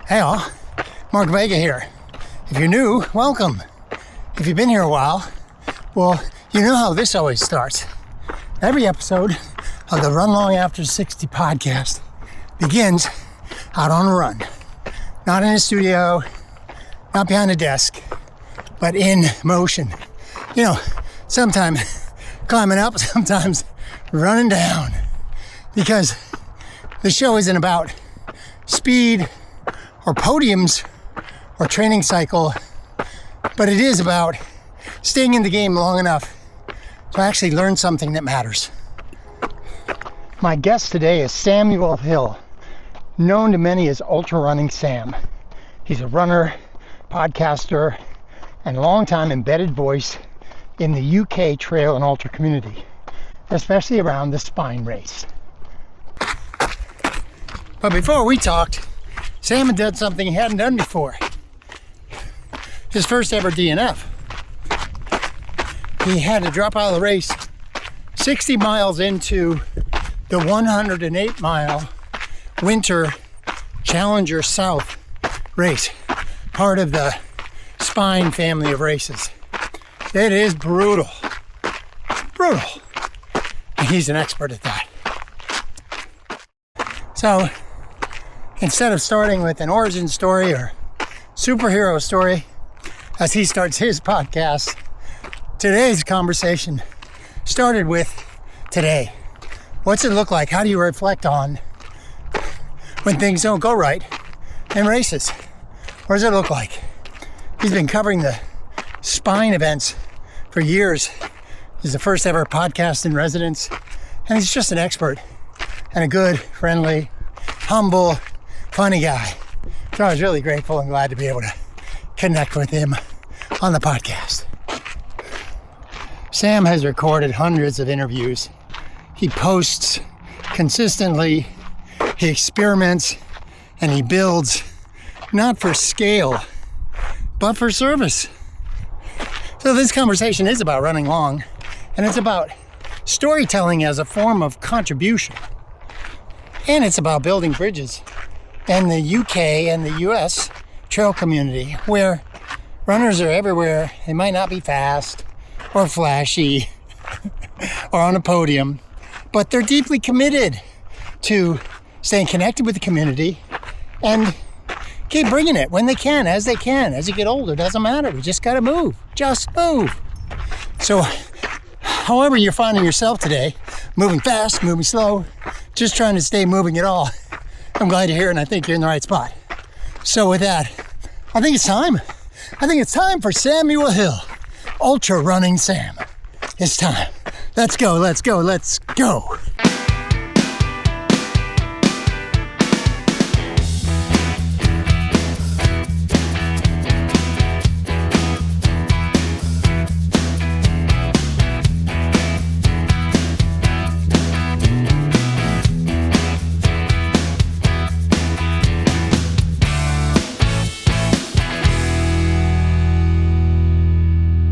Hey all, Mark Vega here. If you're new, welcome. If you've been here a while, well, you know how this always starts. Every episode of the Run Long After 60 podcast begins out on a run. Not in a studio, not behind a desk, but in motion. You know, sometimes climbing up, sometimes running down. Because the show isn't about speed or podiums or training cycle, but it is about staying in the game long enough to actually learn something that matters. My guest today is Samuel Hill, known to many as Ultrarunning Sam. He's a runner, podcaster, and longtime embedded voice in the UK trail and ultra community, especially around the Spine race. But before we talked, Sam had done something he hadn't done before. His first ever DNF. He had to drop out of the race 60 miles into the 108-mile Winter Challenger South race, part of the Spine family of races. It is brutal. Brutal. And he's an expert at that. So, instead of starting with an origin story or superhero story, as he starts his podcast, today's conversation started with today. What's it look like? How do you reflect on when things don't go right in races? What does it look like? He's been covering the Spine events for years. He's the first ever podcast in residence, and he's just an expert and a good, friendly, humble, funny guy. So I was really grateful and glad to be able to connect with him on the podcast. Sam has recorded hundreds of interviews. He posts consistently, he experiments, and he builds, not for scale, but for service. So this conversation is about running long, and it's about storytelling as a form of contribution. And it's about building bridges in the UK and the US trail community, where runners are everywhere. They might not be fast or flashy or on a podium, but they're deeply committed to staying connected with the community and keep bringing it when they can, as they can. As you get older, doesn't matter. We just got to move. Just move. So, however you're finding yourself today, moving fast, moving slow, just trying to stay moving at all, I'm glad you're here, and I think you're in the right spot. So with that, I think it's time. I think it's time for Samuel Hill, Ultrarunning Sam. It's time. Let's go, let's go, let's go.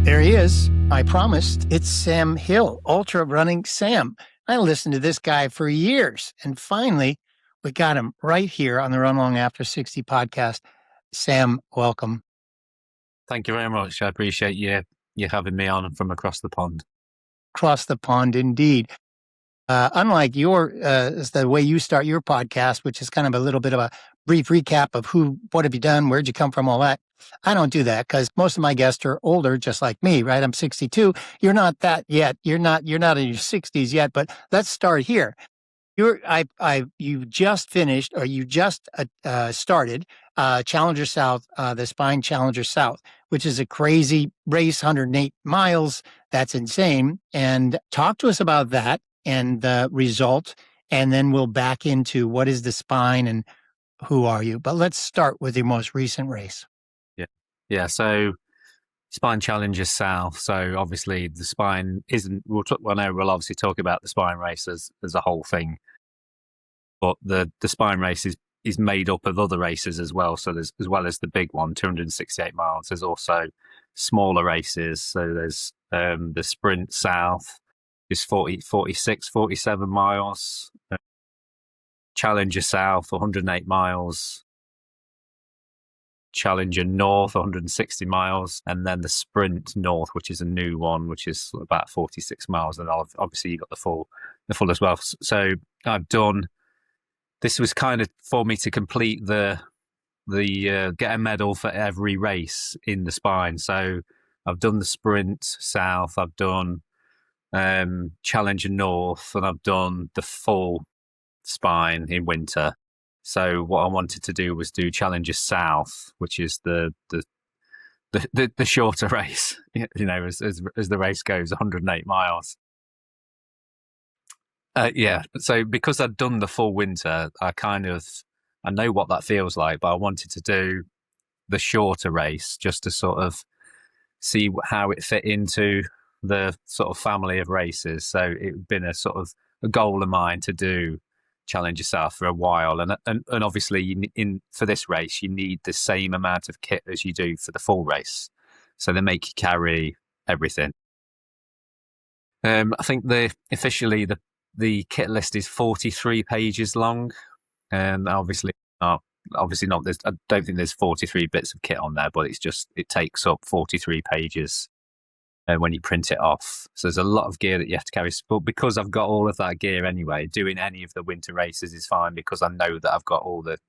There he is. I promised. It's Sam Hill, Ultrarunning Sam. I listened to this guy for years, and finally, we got him right here on the Run Long After 60 podcast. Sam, welcome. Thank you very much. I appreciate you having me on from across the pond. Across the pond, indeed. Unlike the way you start your podcast, which is kind of a little bit of a brief recap of what have you done, where'd you come from, all that. I don't do that because most of my guests are older, just like me, right? I'm 62. You're not that yet. You're not in your 60s yet, but let's start here. You just finished, or you just started Challenger South, the Spine Challenger South, which is a crazy race, 108 miles. That's insane. And talk to us about that and the result, and then we'll back into what is the Spine and who are you. But let's start with your most recent race. Yeah. So Spine Challenger South. So obviously the Spine isn't. We'll obviously talk about the Spine race as a whole thing, but the Spine race is made up of other races as well. So there's, as well as the big one, 268 miles. There's also smaller races. So there's the Sprint South is 46, 47 miles. Challenger South, 108 miles. Challenger North, 160 miles, and then the Sprint North, which is a new one, which is about 46 miles. And obviously you got the full as well. So I've done. This was kind of for me to complete the get a medal for every race in the Spine. So I've done the Sprint South, I've done Challenger North, and I've done the full Spine in winter. So what I wanted to do was do Challenger South, which is the shorter race, as the race goes, 108 miles. Yeah. So because I'd done the full winter, I know what that feels like, but I wanted to do the shorter race just to sort of see how it fit into the sort of family of races. So it'd been a sort of a goal of mine to do Challenger South for a while, and obviously for this race you need the same amount of kit as you do for the full race, so they make you carry everything. I think officially the kit list is 43 pages long, and obviously not. I don't think there's 43 bits of kit on there, but it takes up 43 pages when you print it off. So there's a lot of gear that you have to carry. But because I've got all of that gear anyway, doing any of the winter races is fine because I know that I've got all the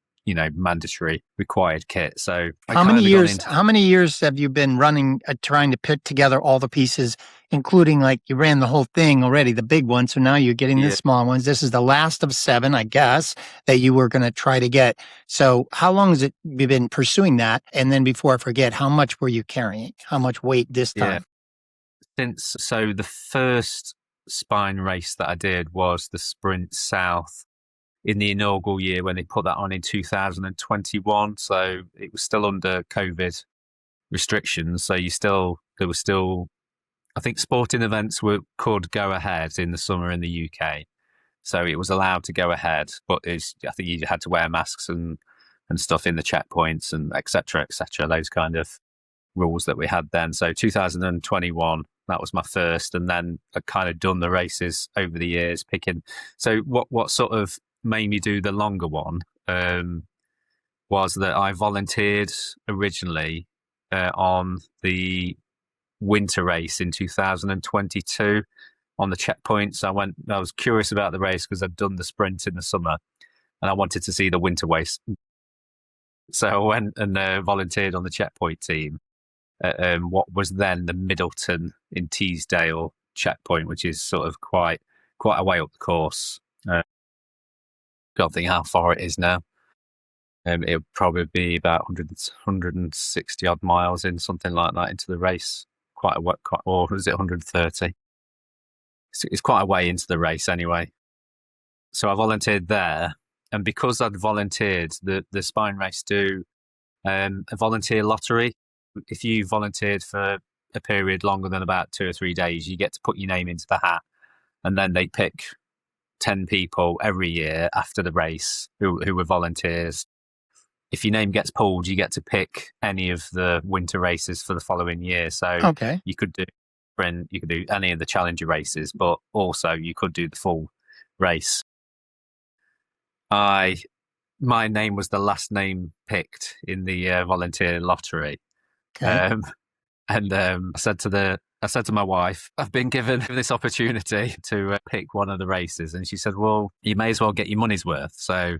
mandatory required kit. So how many years have you been running, trying to put together all the pieces, including like you ran the whole thing already, the big one. So now you're getting the small ones. This is the last of 7, I guess, that you were going to try to get. So how long has you been pursuing that? And then before I forget, how much were you carrying? How much weight this time? So the first Spine race that I did was the Sprint South in the inaugural year when they put that on in 2021. So it was still under COVID restrictions. So there was still, I think sporting events could go ahead in the summer in the UK. So it was allowed to go ahead, but I think you had to wear masks and stuff in the checkpoints and et cetera, those kind of rules that we had then. So 2021, that was my first. And then I kind of done the races over the years picking. So what sort of made me do the longer one was that I volunteered originally on the winter race in 2022 on the checkpoints. I was curious about the race because I'd done the sprint in the summer and I wanted to see the winter race. So I went and volunteered on the checkpoint team at what was then the Middleton in Teesdale checkpoint, which is sort of quite a way up the course. Don't think how far it is now. It'll probably be about 160 odd miles in, something like that, into the race. Or is it 130? It's quite a way into the race anyway. So I volunteered there, and because I'd volunteered, the Spine race do a volunteer lottery. If you volunteered for a period longer than about 2 or 3 days, you get to put your name into the hat, and then they pick 10 people every year after the race who were volunteers. If your name gets pulled, you get to pick any of the winter races for the following year. So you could do sprint, you could do any of the Challenger races, but also you could do the full race. My name was the last name picked in the volunteer lottery. Okay. I said to my wife, I've been given this opportunity to pick one of the races. And she said, well, you may as well get your money's worth. So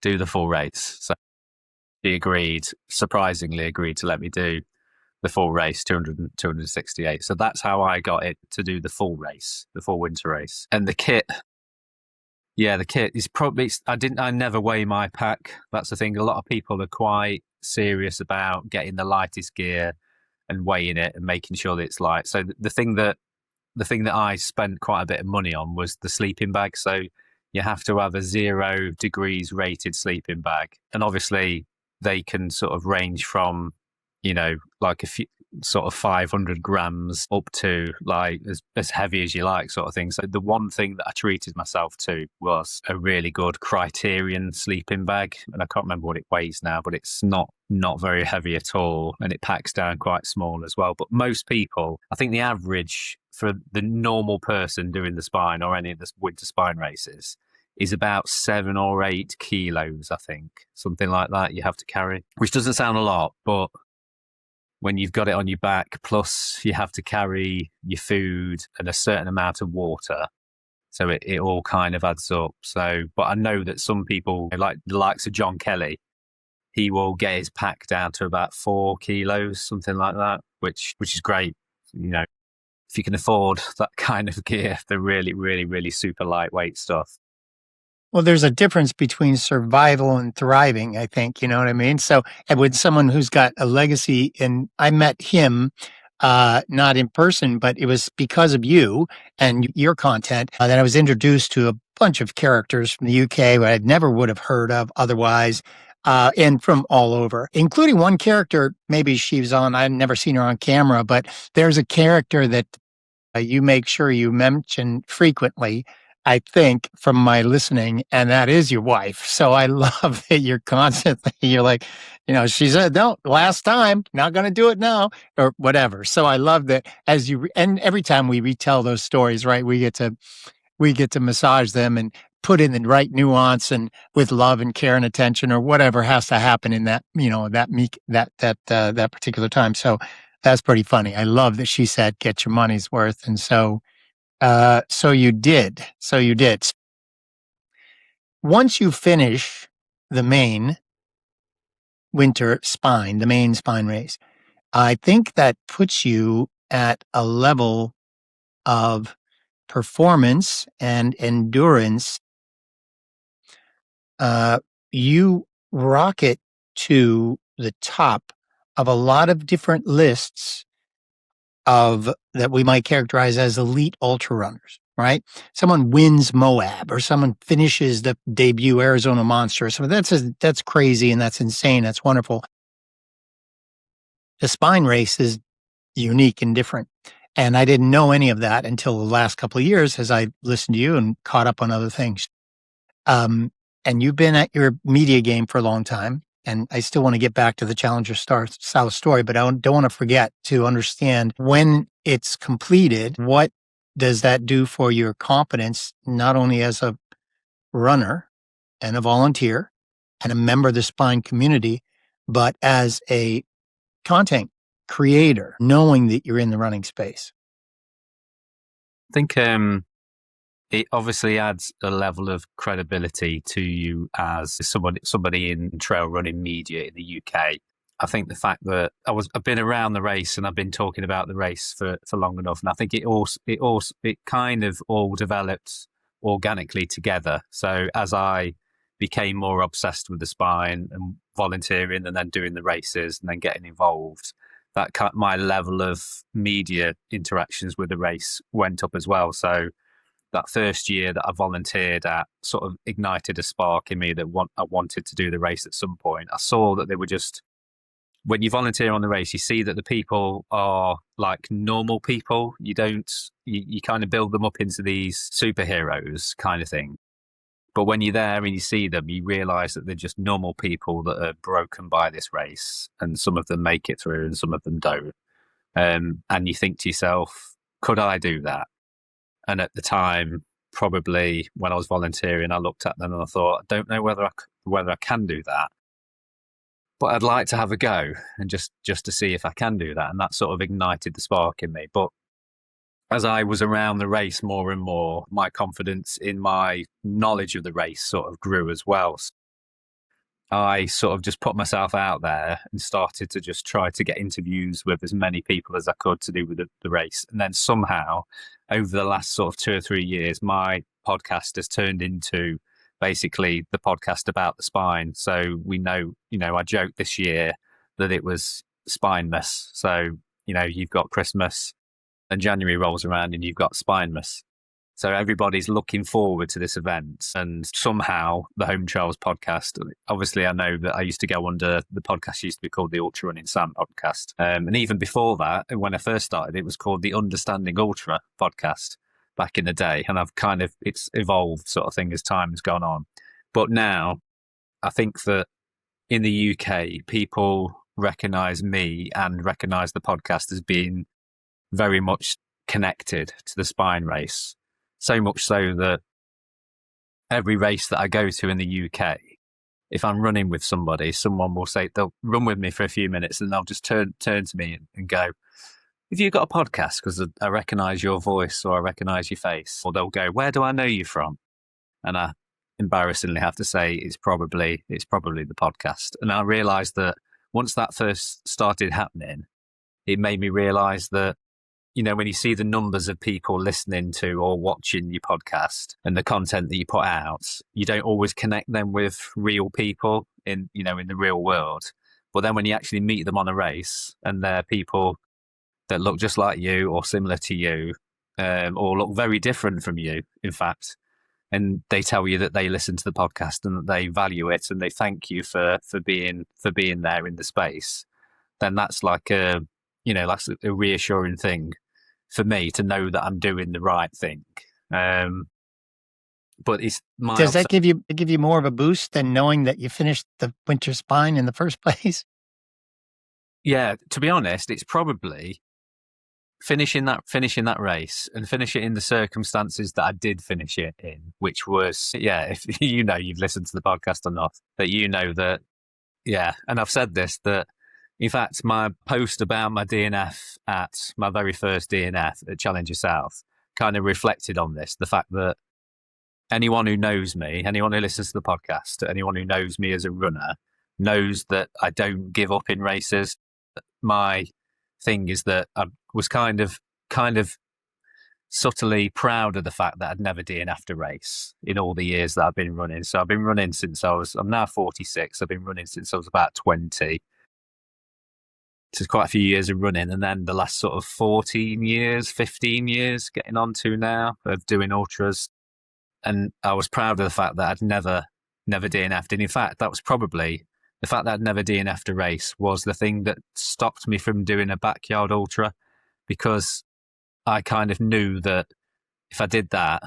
do the full race. So she surprisingly agreed to let me do the full race, 268. So that's how I got it to do the full race, the full winter race. And the kit is probably, I never weigh my pack. That's the thing. A lot of people are quite serious about getting the lightest gear and weighing it and making sure that it's light. So the thing that I spent quite a bit of money on was the sleeping bag. So you have to have a 0 degrees rated sleeping bag. And obviously they can sort of range from, like a few, sort of 500 grams up to like as heavy as you like, sort of thing. So the one thing that I treated myself to was a really good Criterion sleeping bag, and I can't remember what it weighs now, but it's not very heavy at all, and it packs down quite small as well. But most people, I think the average for the normal person doing the Spine or any of the winter Spine races is about 7 or 8 kilos, I think, something like that you have to carry, which doesn't sound a lot, but when you've got it on your back, plus you have to carry your food and a certain amount of water. So it all kind of adds up. So, but I know that some people, like the likes of John Kelly, he will get his pack down to about 4 kilos, something like that, which is great. You know, if you can afford that kind of gear, the really, really, really super lightweight stuff. Well, there's a difference between survival and thriving, I think, you know what I mean? So, and with someone who's got a legacy, and I met him, not in person, but it was because of you and your content that I was introduced to a bunch of characters from the UK that I never would have heard of otherwise, and from all over, including one character. Maybe she was on, I've never seen her on camera, but there's a character that you make sure you mention frequently, I think, from my listening, and that is your wife. So I love that you're constantly, you're like, you know, she said, no, last time, not going to do it now, or whatever. So I love that as you, and every time we retell those stories, right, we get to massage them and put in the right nuance and with love and care and attention or whatever has to happen in that, you know, that particular time. So that's pretty funny. I love that she said, get your money's worth. And so you did. So you did. Once you finish the main winter spine, the main spine race, I think that puts you at a level of performance and endurance. You rocket to the top of a lot of different lists of that we might characterize as elite ultra runners, right? Someone wins Moab or someone finishes the debut Arizona Monster or something. That's crazy and that's insane. That's wonderful. The spine race is unique and different. And I didn't know any of that until the last couple of years as I listened to you and caught up on other things. And you've been at your media game for a long time. And I still want to get back to the Challenger South story, but I don't want to forget to understand when it's completed, what does that do for your confidence, not only as a runner and a volunteer and a member of the spine community, but as a content creator, knowing that you're in the running space? I think it obviously adds a level of credibility to you as somebody in trail running media in the UK. I think the fact that I've been around the race and I've been talking about the race for long enough, and I think it kind of all developed organically together. So as I became more obsessed with the spine and volunteering and then doing the races and then getting involved, my level of media interactions with the race went up as well. So that first year that I volunteered at sort of ignited a spark in me that I wanted to do the race at some point. I saw that they were just, when you volunteer on the race, you see that the people are like normal people. You kind of build them up into these superheroes kind of thing. But when you're there and you see them, you realize that they're just normal people that are broken by this race. And some of them make it through and some of them don't. And you think to yourself, could I do that? And at the time, probably when I was volunteering, I looked at them and I thought, I don't know whether I can do that, but I'd like to have a go and just to see if I can do that. And that sort of ignited the spark in me. But as I was around the race more and more, my confidence in my knowledge of the race sort of grew as well. I sort of just put myself out there and started to just try to get interviews with as many people as I could to do with the race. And then somehow, over the last sort of 2 or 3 years, my podcast has turned into basically the podcast about the spine. So we know, I joked this year that it was Spinemas. So, you've got Christmas and January rolls around and you've got Spinemas. So everybody's looking forward to this event. And somehow the Home Trails podcast, obviously I know that I used to go under, the podcast used to be called the Ultrarunning Sam podcast. And even before that, when I first started, it was called the Understanding Ultra podcast back in the day. And it's evolved sort of thing as time has gone on. But now I think that in the UK, people recognize me and recognize the podcast as being very much connected to the spine race. So much so that every race that I go to in the UK, if I'm running with somebody, someone will say they'll run with me for a few minutes, and they'll just turn to me and go, "Have you got a podcast? Because I recognise your voice or I recognise your face." Or they'll go, "Where do I know you from?" And I embarrassingly have to say it's probably the podcast. And I realised that once that first started happening, it made me realise that, you know, when you see the numbers of people listening to or watching your podcast and the content that you put out, you don't always connect them with real people in the real world. But then when you actually meet them on a race and they're people that look just like you or similar to you, or look very different from you, in fact, and they tell you that they listen to the podcast and that they value it and they thank you for being there in the space, then that's like that's a reassuring thing for me to know that I'm doing the right thing. But it's my Does that give you more of a boost than knowing that you finished the winter spine in the first place? Yeah, to be honest, it's probably finishing that race and finish it in the circumstances that I did finish it in, which was, if you've listened to the podcast or not, that you know that, and I've said this, that in fact, my post about my DNF at my very first DNF at Challenger South kind of reflected on this, the fact that anyone who knows me, anyone who listens to the podcast, anyone who knows me as a runner, knows that I don't give up in races. My thing is that I was kind of subtly proud of the fact that I'd never DNF'd a race in all the years that I've been running. So I've been running since I'm now 46. I've been running since I was about 20. So it's quite a few years of running. And then the last sort of 15 years getting on to now of doing ultras. And I was proud of the fact that I'd never DNF'd. And in fact, that was probably the fact that I'd never DNF'd a race was the thing that stopped me from doing a backyard ultra, because I kind of knew that if I did that,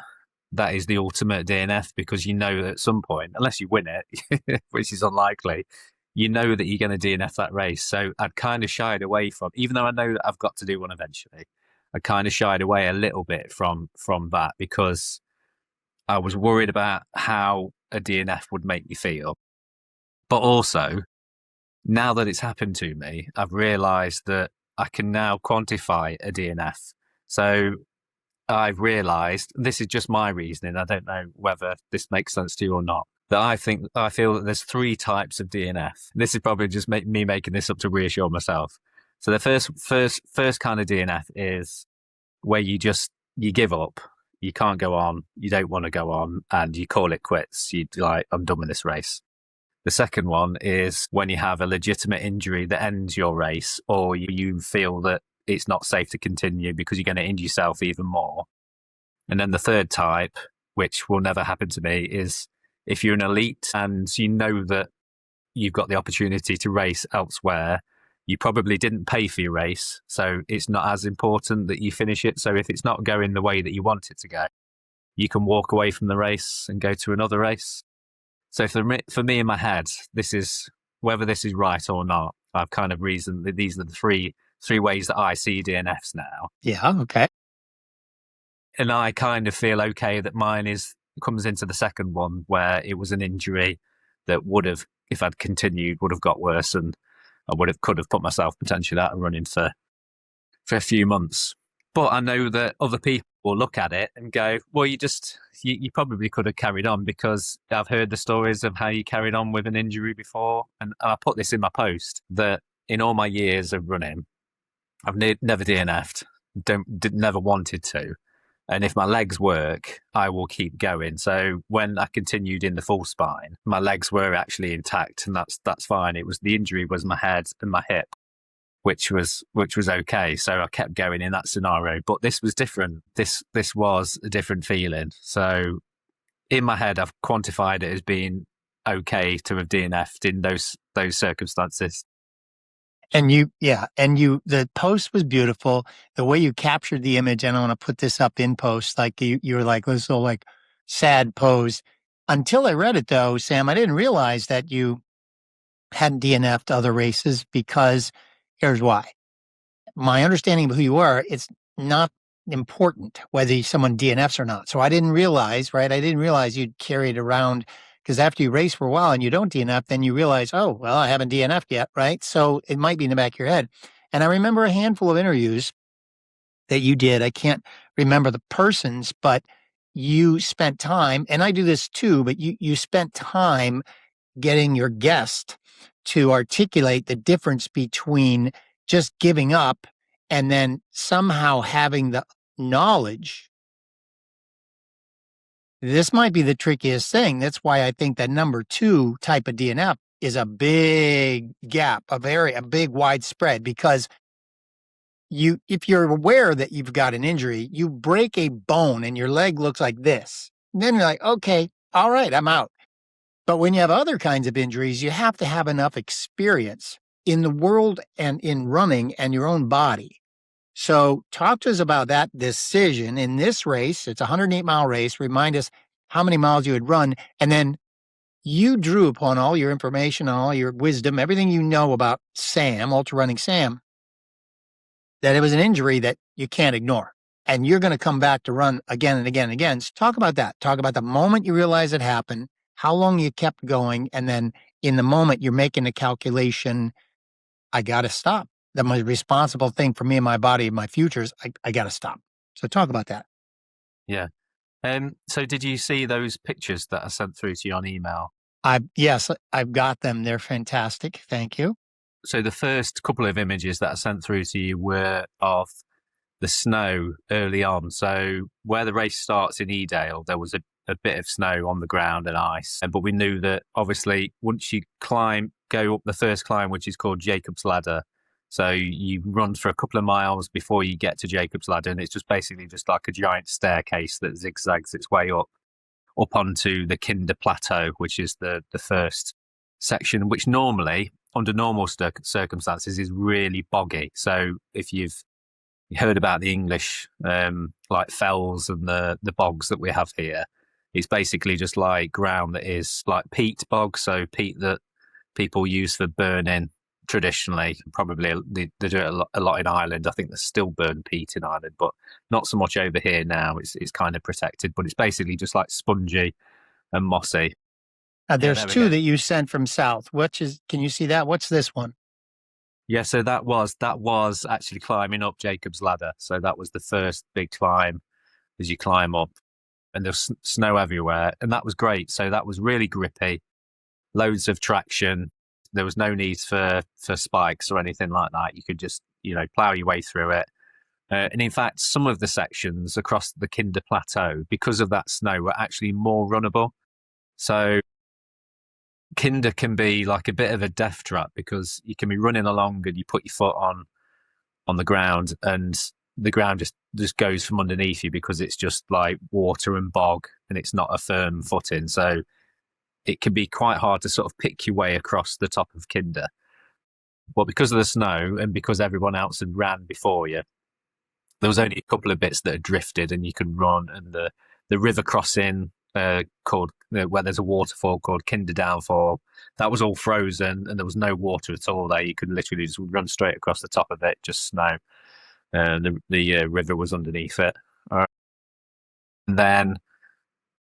that is the ultimate DNF, because you know that at some point, unless you win it, which is unlikely, you know that you're going to DNF that race. So I'd kind of shied away from, even though I know that I've got to do one eventually, I kind of shied away a little bit from that, because I was worried about how a DNF would make me feel. But also, now that it's happened to me, I've realised that I can now quantify a DNF. So I've realised, this is just my reasoning, I don't know whether this makes sense to you or not, that I feel that there's 3 types of DNF. This is probably just me making this up to reassure myself. So the first kind of DNF is where you give up. You can't go on, you don't want to go on, and you call it quits. You're like, I'm done with this race. The second one is when you have a legitimate injury that ends your race, or you feel that it's not safe to continue because you're going to injure yourself even more. And then the third type, which will never happen to me, is if you're an elite and you know that you've got the opportunity to race elsewhere, you probably didn't pay for your race, so it's not as important that you finish it. So if it's not going the way that you want it to go, you can walk away from the race and go to another race. So for me in my head, this is, whether this is right or not, I've kind of reasoned that these are the three ways that I see DNFs now. Yeah, okay. And I kind of feel okay that mine comes into the second one, where it was an injury that would have, if I'd continued, would have got worse, and I could have put myself potentially out of running for a few months. But I know that other people will look at it and go, well, you probably could have carried on, because I've heard the stories of how you carried on with an injury before. And I put this in my post, that in all my years of running, I've never DNF'd, never wanted to. And if my legs work, I will keep going. So when I continued in the full spine, my legs were actually intact, and that's fine. It was, the injury was my head and my hip, which was okay. So I kept going in that scenario. But this was different. This was a different feeling. So in my head, I've quantified it as being okay to have DNF'd in those circumstances. And the post was beautiful. The way you captured the image, and I want to put this up in post, like you were like, this little like sad pose. Until I read it though, Sam, I didn't realize that you hadn't DNF'd other races, because here's why. My understanding of who you are, it's not important whether someone DNFs or not. So I didn't realize, right? I didn't realize you'd carry it around, because after you race for a while and you don't DNF, then you realize, oh, well, I haven't DNF'd yet, right? So it might be in the back of your head. And I remember a handful of interviews that you did. I can't remember the persons, but you spent time, and I do this too, but you spent time getting your guest to articulate the difference between just giving up and then somehow having the knowledge. This might be the trickiest thing. That's why I think that number 2 type of DNF is a big gap, a big widespread, because if you're aware that you've got an injury, you break a bone and your leg looks like this. And then you're like, okay, all right, I'm out. But when you have other kinds of injuries, you have to have enough experience in the world and in running and your own body. So talk to us about that decision in this race. It's a 108-mile race. Remind us how many miles you had run. And then you drew upon all your information, all your wisdom, everything you know about Sam, Ultrarunning Sam, that it was an injury that you can't ignore. And you're going to come back to run again and again and again. So talk about that. Talk about the moment you realize it happened, how long you kept going, and then in the moment you're making the calculation, I got to stop. The most responsible thing for me and my body and my futures, I got to stop. So talk about that. Yeah. So did you see those pictures that I sent through to you on email? Yes, I've got them. They're fantastic. Thank you. So the first couple of images that I sent through to you were of the snow early on. So where the race starts in Edale, there was a bit of snow on the ground and ice. But we knew that obviously once you go up the first climb, which is called Jacob's Ladder. So you run for a couple of miles before you get to Jacob's Ladder. And it's just basically just like a giant staircase that zigzags its way up onto the Kinder Plateau, which is the first section, which normally, under normal circumstances, is really boggy. So if you've heard about the English like fells and the bogs that we have here, it's basically just like ground that is like peat bogs, so peat that people use for burning traditionally. Probably they do it a lot in Ireland. I think they still burn peat in Ireland, but not so much over here now. It's kind of protected, but it's basically just like spongy and mossy. There's 2 that you sent from south. Can you see that? What's this one? Yeah, so that was actually climbing up Jacob's Ladder. So that was the first big climb as you climb up, and there's snow everywhere, and that was great. So that was really grippy, loads of traction. There was no need for spikes or anything like that. You could just, plow your way through it. And in fact, some of the sections across the Kinder Plateau, because of that snow, were actually more runnable. So Kinder can be like a bit of a death trap, because you can be running along and you put your foot on the ground, and the ground just goes from underneath you, because it's just like water and bog, and it's not a firm footing. So it can be quite hard to sort of pick your way across the top of Kinder. But because of the snow and because everyone else had ran before you, there was only a couple of bits that had drifted and you could run. And the river crossing called where there's a waterfall called Kinder Downfall, that was all frozen and there was no water at all there. You could literally just run straight across the top of it, just snow. The river was underneath it. And then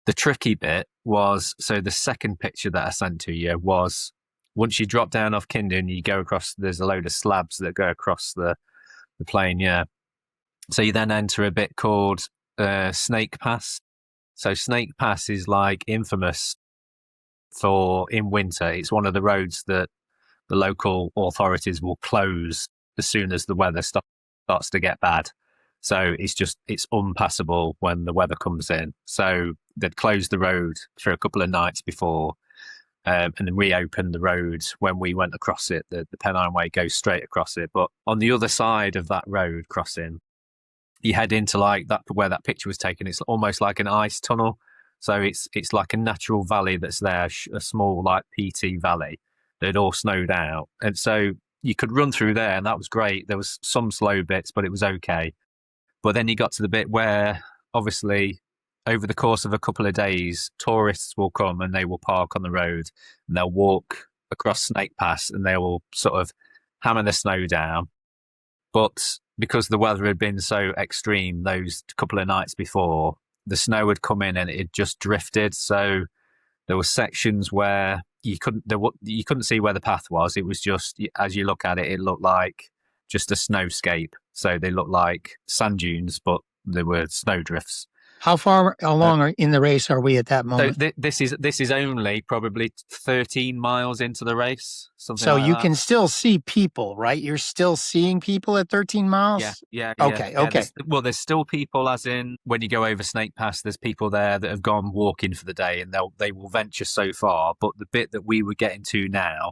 the tricky bit was, so the second picture that I sent to you was, once you drop down off Kinder and you go across, there's a load of slabs that go across the plain, yeah. So you then enter a bit called Snake Pass. So Snake Pass is like infamous for in winter. It's one of the roads that the local authorities will close as soon as the weather starts to get bad. So it's unpassable when the weather comes in. So they'd closed the road for a couple of nights before, and then reopened the road when we went across it. The Pennine Way goes straight across it. But on the other side of that road crossing, you head into like that where that picture was taken. It's almost like an ice tunnel. So it's like a natural valley that's there, a small like PT valley that had all snowed out. And so you could run through there, and that was great. There was some slow bits, but it was okay. But then you got to the bit where, obviously, over the course of a couple of days, tourists will come and they will park on the road and they'll walk across Snake Pass and they will sort of hammer the snow down. But because the weather had been so extreme those couple of nights before, the snow had come in and it just drifted. So there were sections where you couldn't see where the path was. It was just, as you look at it, it looked like just a snowscape. So they looked like sand dunes, but there were snow drifts. How far along in the race are we at that moment? So this is only probably 13 miles into the race. So you can still see people, right? You're still seeing people at 13 miles? Yeah. Okay. There's still people, as in when you go over Snake Pass, there's people there that have gone walking for the day, and they will venture so far. But the bit that we were getting to now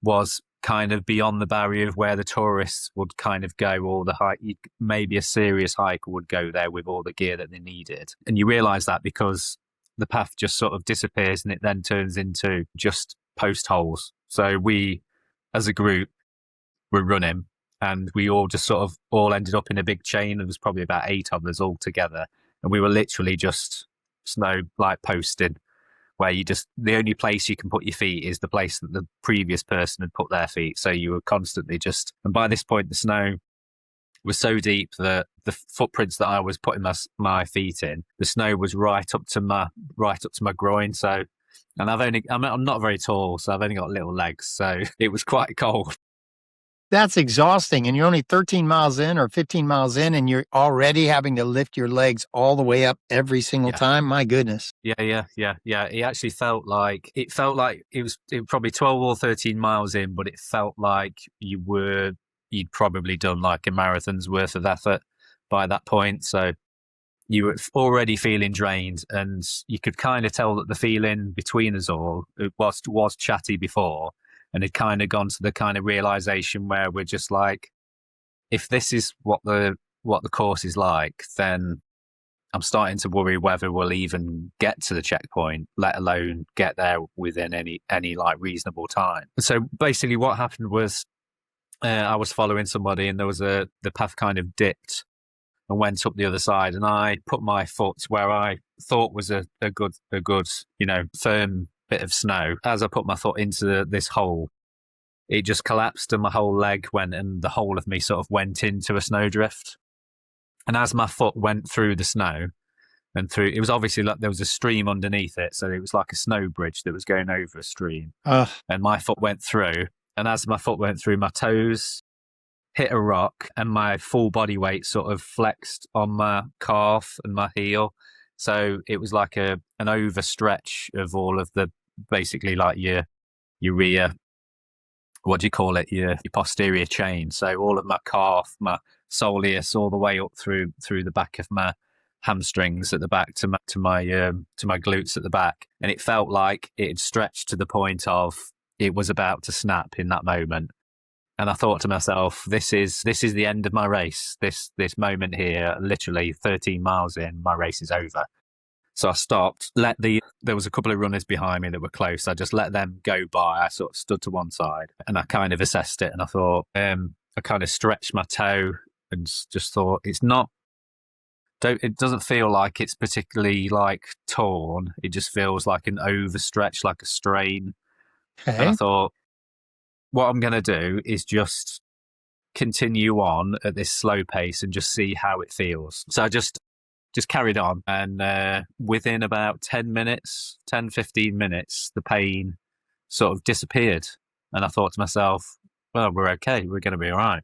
was kind of beyond the barrier of where the tourists would kind of go, or the hike. Maybe a serious hiker would go there with all the gear that they needed. And you realise that because the path just sort of disappears and it then turns into just post holes. So we, as a group, were running and we all just sort of all ended up in a big chain. There was probably about 8 of us all together. And we were literally just snow like posted, where the only place you can put your feet is the place that the previous person had put their feet. So you were constantly and by this point, the snow was so deep that the footprints that I was putting my feet in, the snow was right up to my groin. So, and I'm not very tall, so I've only got little legs. So it was quite cold. That's exhausting. And you're only 13 miles in or 15 miles in, and you're already having to lift your legs all the way up every single time. My goodness. Yeah. It actually felt like it was probably 12 or 13 miles in, but it felt like you'd probably done like a marathon's worth of effort by that point. So you were already feeling drained, and you could kind of tell that the feeling between us all was chatty before. And it kind of gone to the kind of realization where we're just like, if this is what the course is like, then I'm starting to worry whether we'll even get to the checkpoint, let alone get there within any like reasonable time. So basically what happened was I was following somebody, and there was the path kind of dipped and went up the other side, and I put my foot where I thought was a good, firm bit of snow. As I put my foot into this hole, it just collapsed and my whole leg went, and the whole of me sort of went into a snowdrift. And as my foot went through the snow and it was obviously like there was a stream underneath it. So it was like a snow bridge that was going over a stream. And my foot went through. And as my foot went through, my toes hit a rock and my full body weight sort of flexed on my calf and my heel. So it was like an overstretch of all of the, basically like your rear, what do you call it? Your posterior chain. So all of my calf, my soleus, all the way up through the back of my hamstrings at the back to my glutes at the back. And it felt like it had stretched to the point of it was about to snap in that moment. And I thought to myself, this is the end of my race. This moment here, literally 13 miles in, my race is over. So I stopped, there was a couple of runners behind me that were close. I just let them go by. I sort of stood to one side and I kind of assessed it. And I thought, I kind of stretched my toe and just thought, it doesn't feel like it's particularly like torn. It just feels like an overstretch, like a strain. Okay. And I thought, what I'm going to do is just continue on at this slow pace and just see how it feels. So I just carried on. And within about 10, 15 minutes, the pain sort of disappeared. And I thought to myself, well, we're okay. We're going to be all right.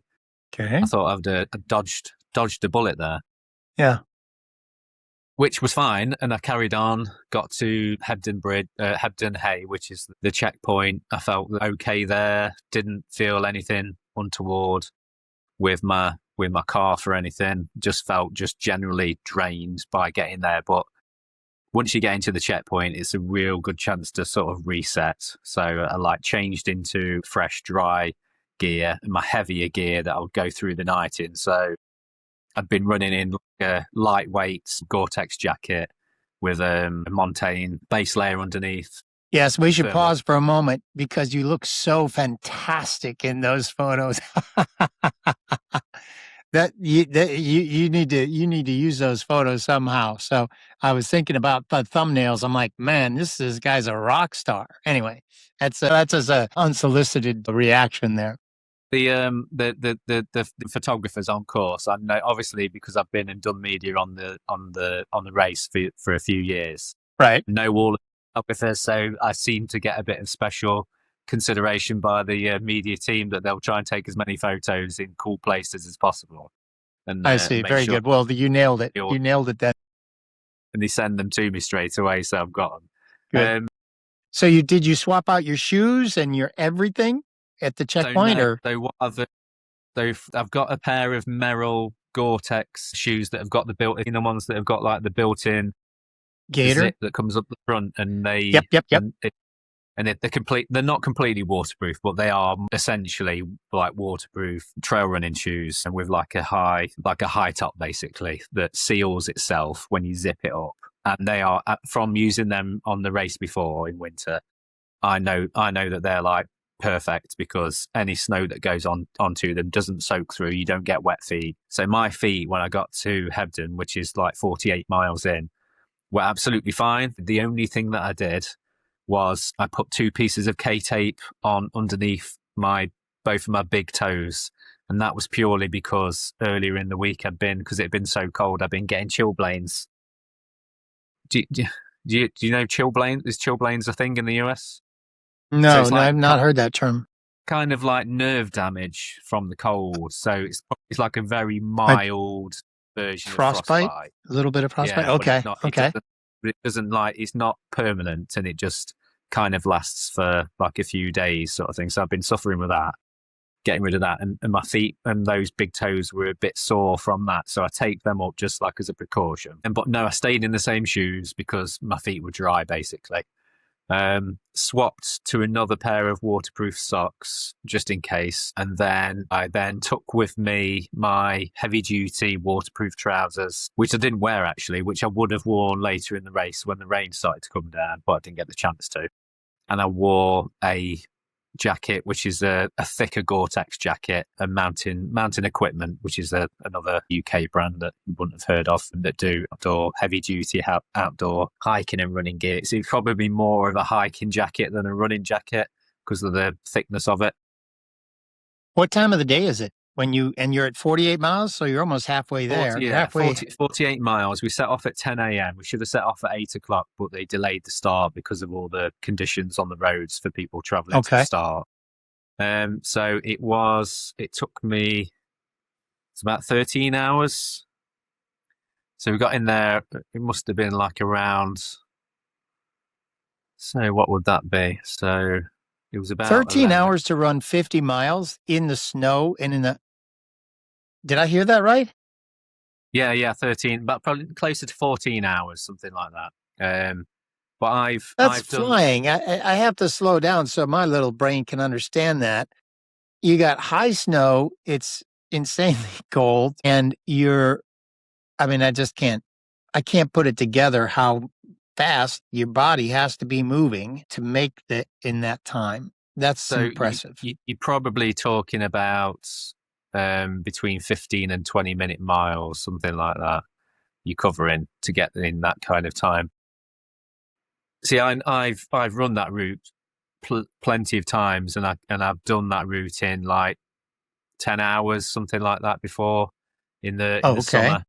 Okay. I thought I'd dodged a bullet there. Yeah. Which was fine. And I carried on, got to Hebden Hay, which is the checkpoint. I felt okay there. Didn't feel anything untoward with my calf or anything. Just felt generally drained by getting there. But once you get into the checkpoint, it's a real good chance to sort of reset. So I changed into fresh, dry gear, my heavier gear that I would go through the night in. So I'd been running in a lightweight Gore-Tex jacket with a Montane base layer underneath. Yes, we should pause for a moment because you look so fantastic in those photos. You need to use those photos somehow. So I was thinking about the thumbnails. I'm like, man, this guy's a rock star. Anyway, that's an unsolicited reaction there. The photographers on course, I know obviously because I've been and done media on the race for a few years. Right. Know all the photographers, so I seem to get a bit of special consideration by the media team that they'll try and take as many photos in cool places as possible, and I see. make Very sure good. Well, you nailed it. you're- You nailed it then. and they send them to me straight away, so I've got them. Good. So did you swap out your shoes and your everything at the checkpoint, or? So what I've got a pair of Merrell Gore-Tex shoes that have got the built-in, the ones that have got like the built-in Gator zip that comes up the front, and Yep. they're not completely waterproof, but they are essentially like waterproof trail running shoes, and with like a high top basically that seals itself when you zip it up. And they are, from using them on the race before in winter, I know that they're like perfect because any snow that goes onto them doesn't soak through. You don't get wet feet. So my feet, when I got to Hebden, which is like 48 miles in, were absolutely fine. The only thing that I did was I put 2 pieces of K-tape on underneath both of my big toes. And that was purely because earlier in the week because it had been so cold, I've been getting chilblains. Do you know chilblains? Is chilblains a thing in the US? No, So no, I've not heard that term. Kind of like nerve damage from the cold. So it's like a very mild version of frostbite. A little bit of frostbite. Yeah, okay. But it doesn't it's not permanent, and it just kind of lasts for like a few days sort of thing. So I've been suffering with that, getting rid of that. And my feet and those big toes were a bit sore from that. So I taped them up just like as a precaution. But no, I stayed in the same shoes because my feet were dry basically. Swapped to another pair of waterproof socks just in case, and then I took with me my heavy duty waterproof trousers, which I didn't wear actually, which I would have worn later in the race when the rain started to come down, but I didn't get the chance to. And I wore a jacket, which is a thicker Gore-Tex jacket, and mountain equipment, which is another UK brand that you wouldn't have heard of, that do heavy duty outdoor hiking and running gear. So it's probably more of a hiking jacket than a running jacket because of the thickness of it. What time of the day is it when you're at 48 miles? So you're almost halfway there. 48 miles. We set off at 10 a.m. We should have set off at 8 o'clock, but they delayed the start because of all the conditions on the roads for people traveling to the start. So it took me, it's about 13 hours. So we got in there, it must have been like around, so what would that be? So it was about 13 hours to run 50 miles in the snow and did I hear that right? Yeah, 13, but probably closer to 14 hours, something like that. But That's flying. I have to slow down so my little brain can understand that. You got high snow, it's insanely cold, and I can't put it together how fast your body has to be moving to make in that time. That's impressive. You're probably talking about between 15 and 20 minute miles, something like that, you're covering to get in that kind of time. See, I've run that route plenty of times, and I've done that route in like 10 hours, something like that before in the summer.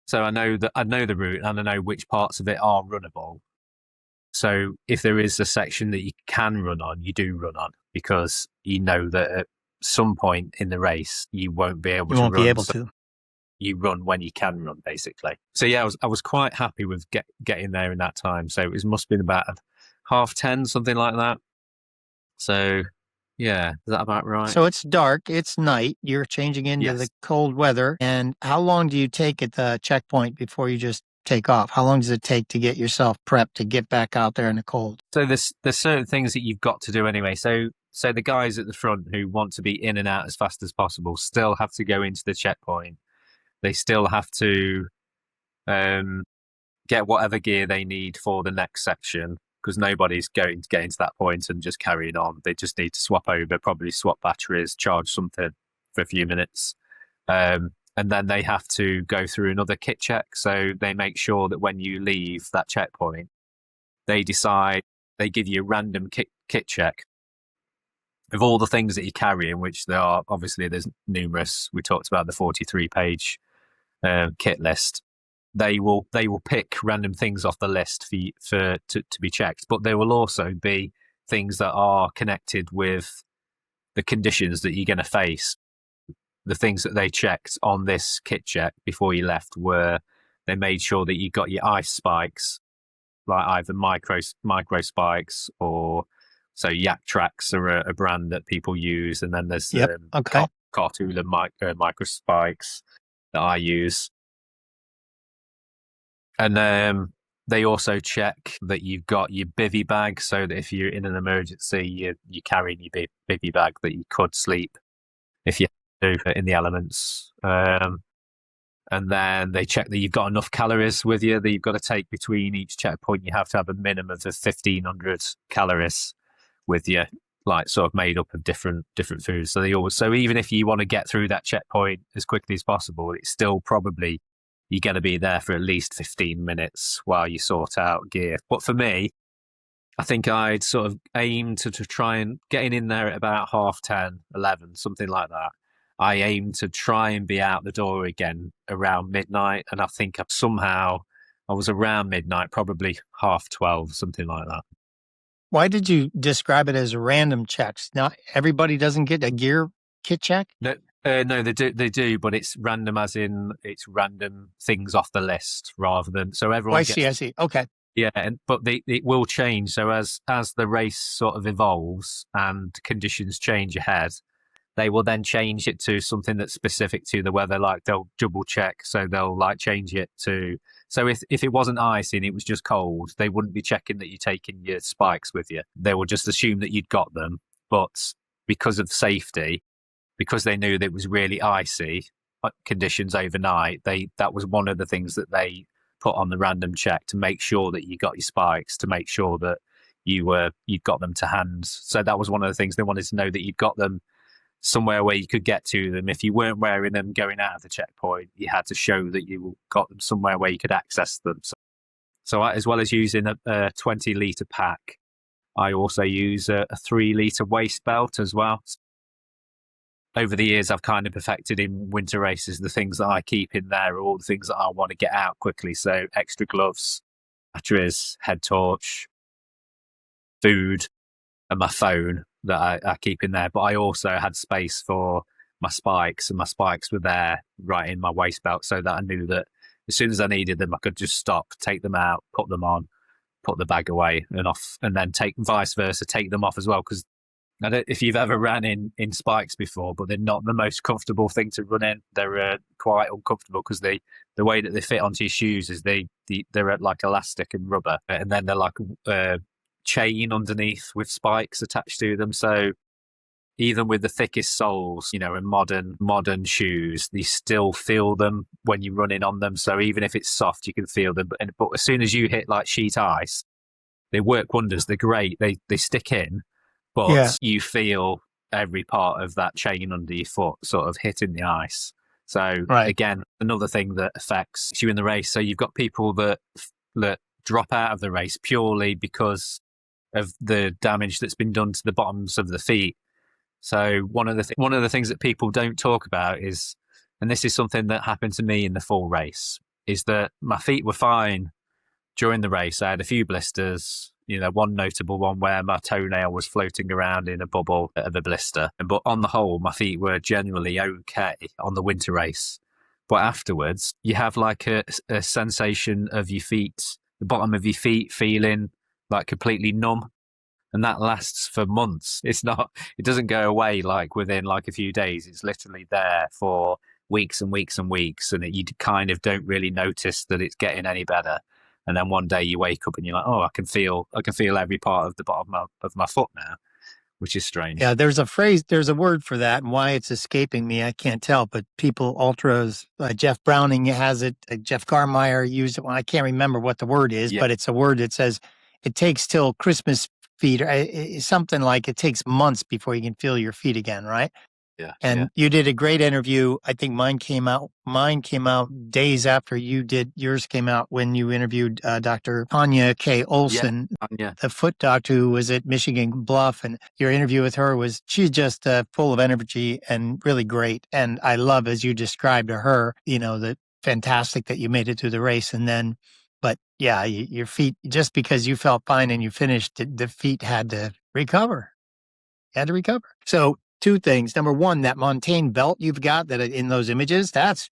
So I know the route, and I know which parts of it are runnable. So if there is a section that you can run on, you do run on, because you know that at some point in the race you won't be able to. You run when you can run, basically. So yeah, I was quite happy with getting there in that time. So it must have been about 10:30, something like that. So yeah, is that about right? So it's dark, it's night, you're changing into the cold weather. And how long do you take at the checkpoint before you just take off? How long does it take to get yourself prepped to get back out there in the cold? So there's certain things that you've got to do anyway. So the guys at the front who want to be in and out as fast as possible still have to go into the checkpoint. They still have to get whatever gear they need for the next section, because nobody's going to get into that point and just carrying on. They just need to swap over, probably swap batteries, charge something for a few minutes. And then they have to go through another kit check. So they make sure that when you leave that checkpoint, they give you a random kit check of all the things that you're carrying, which there are, obviously there's numerous. We talked about the 43-page kit list. They will pick random things off the list to be checked, but there will also be things that are connected with the conditions that you're going to face. The things that they checked on this kit check before you left were they made sure that you got your ice spikes, like either micro spikes or so Yak Tracks are a brand that people use, and then there's Cartula micro spikes that I use. And they also check that you've got your bivy bag, so that if you're in an emergency, you're carrying your bivy bag that you could sleep if you do in the elements. And then they check that you've got enough calories with you that you've got to take between each checkpoint. You have to have a minimum of 1,500 calories with you, like sort of made up of different foods. So even if you want to get through that checkpoint as quickly as possible, it's still probably you're going to be there for at least 15 minutes while you sort out gear. But for me, I think I'd sort of aim to try and getting in there at about 10:30, 11, something like that. I aim to try and be out the door again around midnight. And I think somehow I was around midnight, probably 12:30, something like that. Why did you describe it as random checks? Not everybody doesn't get a gear kit check? No, they do, but it's random as in it's random things off the list rather than so everyone. I see. Okay. Yeah, but it will change. So as the race sort of evolves and conditions change ahead, they will then change it to something that's specific to the weather. Like they'll double check, so they'll like change it to. So if it wasn't icy and it was just cold, they wouldn't be checking that you're taking your spikes with you. They will just assume that you'd got them, but because of safety, because they knew that it was really icy conditions overnight, that was one of the things that they put on the random check to make sure that you got your spikes, to make sure that you'd got them to hand. So that was one of the things they wanted to know, that you'd got them somewhere where you could get to them. If you weren't wearing them going out of the checkpoint, you had to show that you got them somewhere where you could access them. So as well as using a 20-litre pack, I also use a 3-litre waist belt as well. Over the years, I've kind of perfected in winter races, the things that I keep in there are all the things that I want to get out quickly. So extra gloves, batteries, head torch, food, and my phone that I keep in there. But I also had space for my spikes, and my spikes were there right in my waist belt, so that I knew that as soon as I needed them, I could just stop, take them out, put them on, put the bag away and off, and then vice versa, take them off as well. Because I don't, if you've ever ran in spikes before, but they're not the most comfortable thing to run in. They're quite uncomfortable because the way that they fit onto your shoes is they're like elastic and rubber, and then they're like chain underneath with spikes attached to them. So even with the thickest soles, in modern shoes, you still feel them when you're running on them. So even if it's soft, you can feel them. But as soon as you hit like sheet ice, they work wonders. They're great. They stick in. But you feel every part of that chain under your foot sort of hitting the ice. So again, another thing that affects you in the race. So you've got people that drop out of the race purely because of the damage that's been done to the bottoms of the feet. So one of the things that people don't talk about is, and this is something that happened to me in the full race, is that my feet were fine during the race. I had a few blisters. One notable one where my toenail was floating around in a bubble of a blister. But on the whole, my feet were generally okay on the winter race. But afterwards, you have like a sensation of your feet, the bottom of your feet feeling like completely numb. And that lasts for months. It doesn't go away like within like a few days. It's literally there for weeks and weeks and weeks. And you kind of don't really notice that it's getting any better. And then one day you wake up and you're like, oh, I can feel every part of the bottom of my foot now, which is strange. Yeah, there's a word for that, and why it's escaping me, I can't tell. But ultras, Jeff Browning has it, Jeff Carmeyer used it. Well, I can't remember what the word is, but it's a word that says it takes till Christmas feet, or something like it takes months before you can feel your feet again, right? Yeah. And you did a great interview. I think mine came out days after you did. Yours came out when you interviewed Dr. Tanya K. Olson, the foot doctor who was at Michigan Bluff. And your interview with her she's just full of energy and really great. And I love, as you described to her, the fantastic that you made it through the race. And then, but yeah, your feet, just because you felt fine and you finished, the feet had to recover. So, two things. Number one, that Montaigne belt you've got that in those images, that's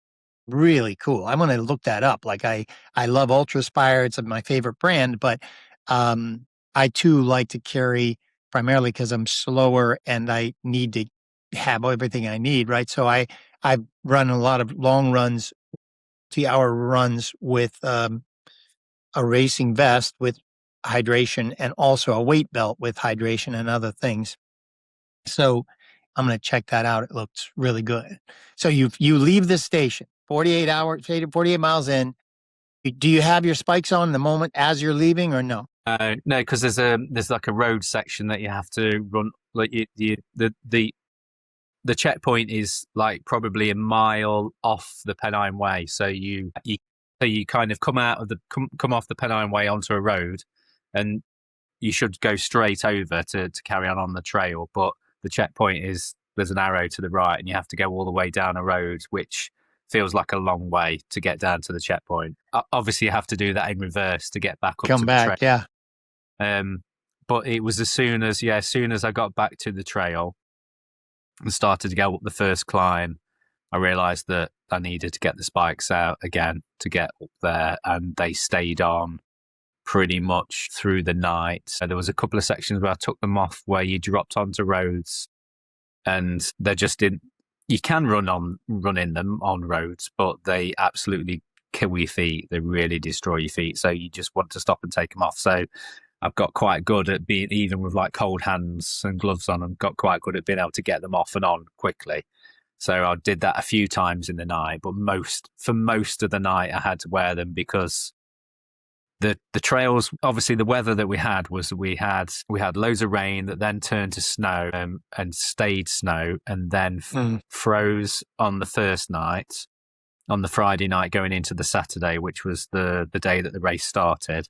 really cool. I'm going to look that up. Like I love Ultraspire. It's my favorite brand, but I too like to carry, primarily because I'm slower and I need to have everything I need, right? So I've run a lot of long runs, 2-hour runs with a racing vest with hydration and also a weight belt with hydration and other things. So I'm going to check that out. It looks really good. So you leave the station, 48 miles in. Do you have your spikes on the moment as you're leaving, or no? No, because there's like a road section that you have to run. Like the checkpoint is like probably a mile off the Pennine Way. So you kind of come off the Pennine Way onto a road, and you should go straight over to carry on the trail. But the checkpoint there's an arrow to the right, and you have to go all the way down a road, which feels like a long way to get down to the checkpoint. Obviously, you have to do that in reverse to get back up to the trail. Yeah. But it was as soon as I got back to the trail and started to go up the first climb, I realised that I needed to get the spikes out again to get up there, and they stayed on pretty much through the night. So there was a couple of sections where I took them off where you dropped onto roads, and they just didn't. You can run in them on roads, but they absolutely kill your feet. They really destroy your feet. So you just want to stop and take them off. So I've got quite good at being, even with like cold hands and gloves on, I've got quite good at being able to get them off and on quickly. So I did that a few times in the night, but for most of the night I had to wear them because the trails, obviously the weather that we had was we had loads of rain that then turned to snow and stayed snow, and then froze on the first night, on the Friday night going into the Saturday, which was the day that the race started.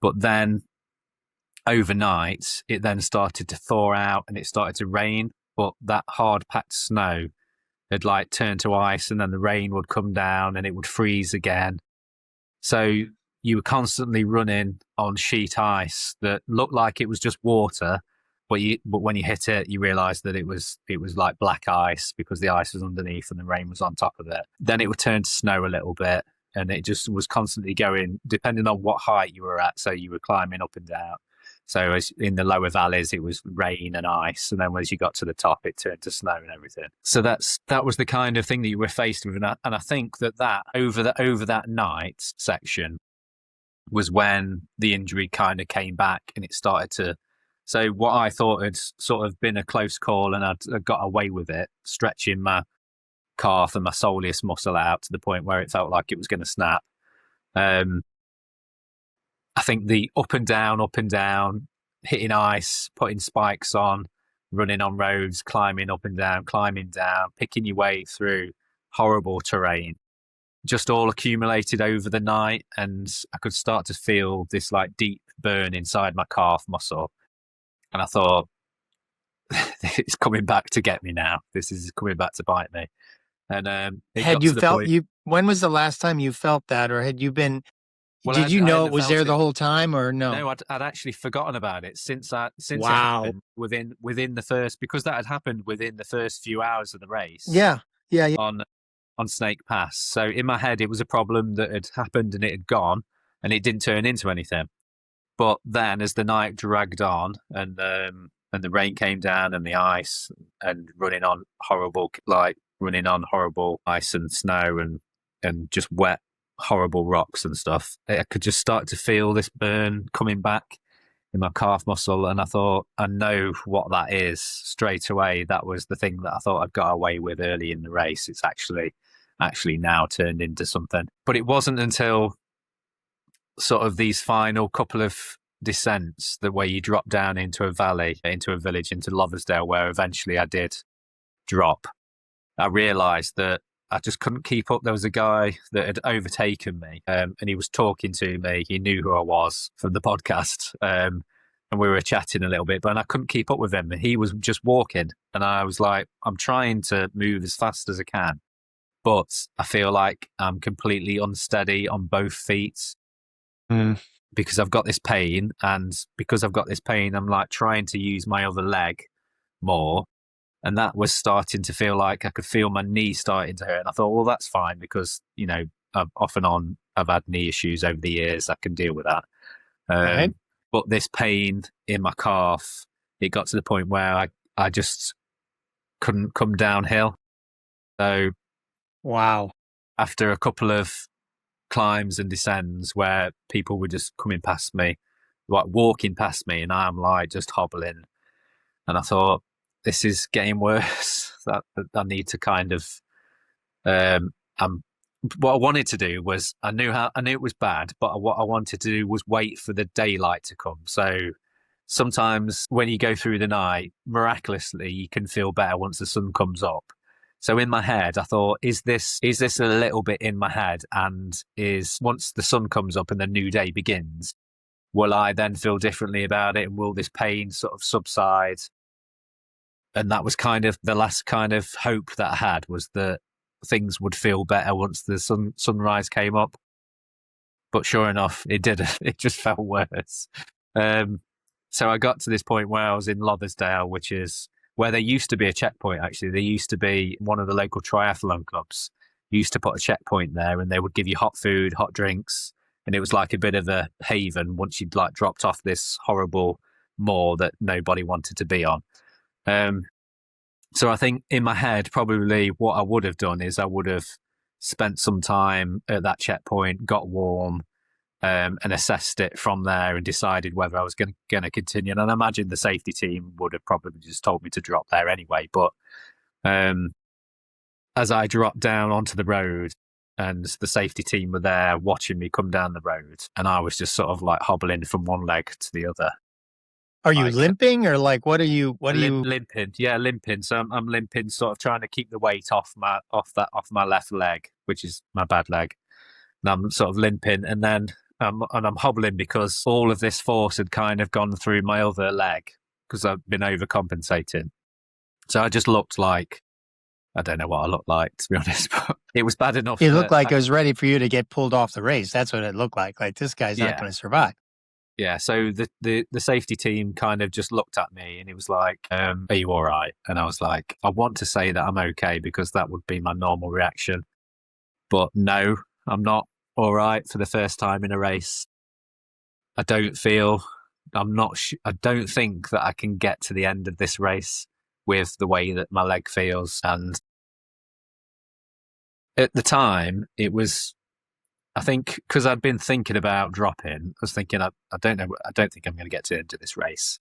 But then overnight it then started to thaw out and it started to rain, but that hard packed snow had like turned to ice, and then the rain would come down and it would freeze again. So you were constantly running on sheet ice that looked like it was just water, but when you hit it, you realised that it was like black ice because the ice was underneath and the rain was on top of it. Then it would turn to snow a little bit, and it just was constantly going, depending on what height you were at. So you were climbing up and down. So as in the lower valleys, it was rain and ice, and then as you got to the top, it turned to snow and everything. So that was the kind of thing that you were faced with, and I think that over that night section was when the injury kind of came back, and it started to. So what I thought had sort of been a close call, and I'd got away with it, stretching my calf and my soleus muscle out to the point where it felt like it was going to snap. I think the up and down, hitting ice, putting spikes on, running on roads, climbing up and down, climbing down, picking your way through horrible terrain, just all accumulated over the night. And I could start to feel this like deep burn inside my calf muscle. And I thought, it's coming back to get me now. This is coming back to bite me. And when was the last time you felt that, or had you been? Well, did you know it was there the whole time, or no? No, I'd actually forgotten about it since wow. it happened within the first, because that had happened within the first few hours of the race. Yeah. On Snake Pass. So in my head, it was a problem that had happened and it had gone, and it didn't turn into anything. But then, as the night dragged on, and the rain came down, and the ice, and running on horrible ice and snow, and just wet, horrible rocks and stuff, I could just start to feel this burn coming back in my calf muscle, and I thought, I know what that is straight away. That was the thing that I thought I'd got away with early in the race. It's actually now turned into something. But it wasn't until sort of these final couple of descents, the way you drop down into a valley, into a village, into Loversdale, where eventually I did drop, I realised that I just couldn't keep up. There was a guy that had overtaken me, and he was talking to me. He knew who I was from the podcast, and we were chatting a little bit, but I couldn't keep up with him. He was just walking, and I was like, I'm trying to move as fast as I can, but I feel like I'm completely unsteady on both feet because I've got this pain, and because I've got this pain, I'm like trying to use my other leg more. And that was starting to feel like I could feel my knee starting to hurt. And I thought, well, that's fine because, off and on, I've had knee issues over the years. I can deal with that. Right. But this pain in my calf, it got to the point where I just couldn't come downhill. So Wow. after a couple of climbs and descends where people were just coming past me, like walking past me, and I'm like just hobbling. And I thought, this is getting worse. That I need to kind of. What I wanted to do was I knew it was bad, but what I wanted to do was wait for the daylight to come. So sometimes when you go through the night, miraculously you can feel better once the sun comes up. So in my head, I thought, is this a little bit in my head? And is once the sun comes up and the new day begins, will I then feel differently about it? And will this pain sort of subside? And that was kind of the last kind of hope that I had, was that things would feel better once the sunrise came up. But sure enough, it didn't. It just felt worse. So I got to this point where I was in Lothersdale, which is where there used to be a checkpoint, actually. There used to be one of the local triathlon clubs used to put a checkpoint there, and they would give you hot food, hot drinks. And it was like a bit of a haven once you'd like dropped off this horrible moor that nobody wanted to be on. So I think in my head, probably what I would have done is I would have spent some time at that checkpoint, got warm, and assessed it from there and decided whether I was going to continue. And I imagine the safety team would have probably just told me to drop there anyway. But as I dropped down onto the road, and the safety team were there watching me come down the road, and I was just sort of like hobbling from one leg to the other. Are you limping, or like what are you limping? Yeah, limping. So I'm limping, sort of trying to keep the weight off my left leg, which is my bad leg. And I'm sort of limping, and then I'm hobbling because all of this force had kind of gone through my other leg because I've been overcompensating. So I just looked like, I don't know what I looked like, to be honest, but it was bad enough. It looked like it was ready for you to get pulled off the race. That's what it looked like. Like, this guy's not going to survive. Yeah, so the safety team kind of just looked at me and it was like, are you all right? And I was like, I want to say that I'm okay because that would be my normal reaction. But no, I'm not all right for the first time in a race. I don't think that I can get to the end of this race with the way that my leg feels. And at the time, it was, I think, because I'd been thinking about dropping, I was thinking, I don't think I'm going to get to the end of this race.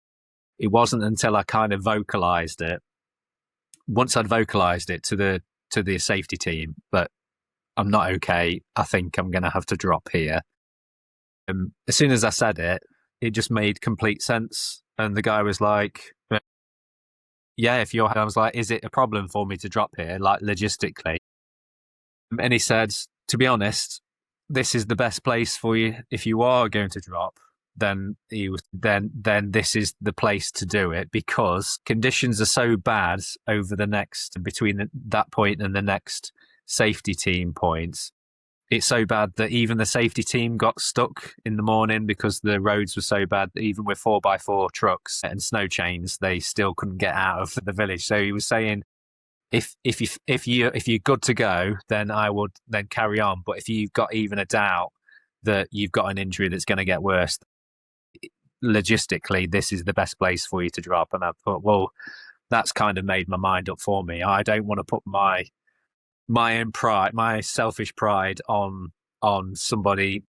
It wasn't until I kind of vocalized it. Once I'd vocalized it to the safety team that I'm not okay, I think I'm going to have to drop here. As soon as I said it, it just made complete sense. And the guy was like, yeah, I was like, is it a problem for me to drop here, like logistically? And he said, to be honest, this is the best place for you. If you are going to drop, then this is the place to do it, because conditions are so bad over the next, between that point and the next safety team points. It's so bad that even the safety team got stuck in the morning because the roads were so bad that even with 4x4 trucks and snow chains, they still couldn't get out of the village. So he was saying, if you're good to go, then I would then carry on. But if you've got even a doubt that you've got an injury that's going to get worse, logistically, this is the best place for you to drop. And I thought, well, that's kind of made my mind up for me. I don't want to put my own pride, my selfish pride on somebody,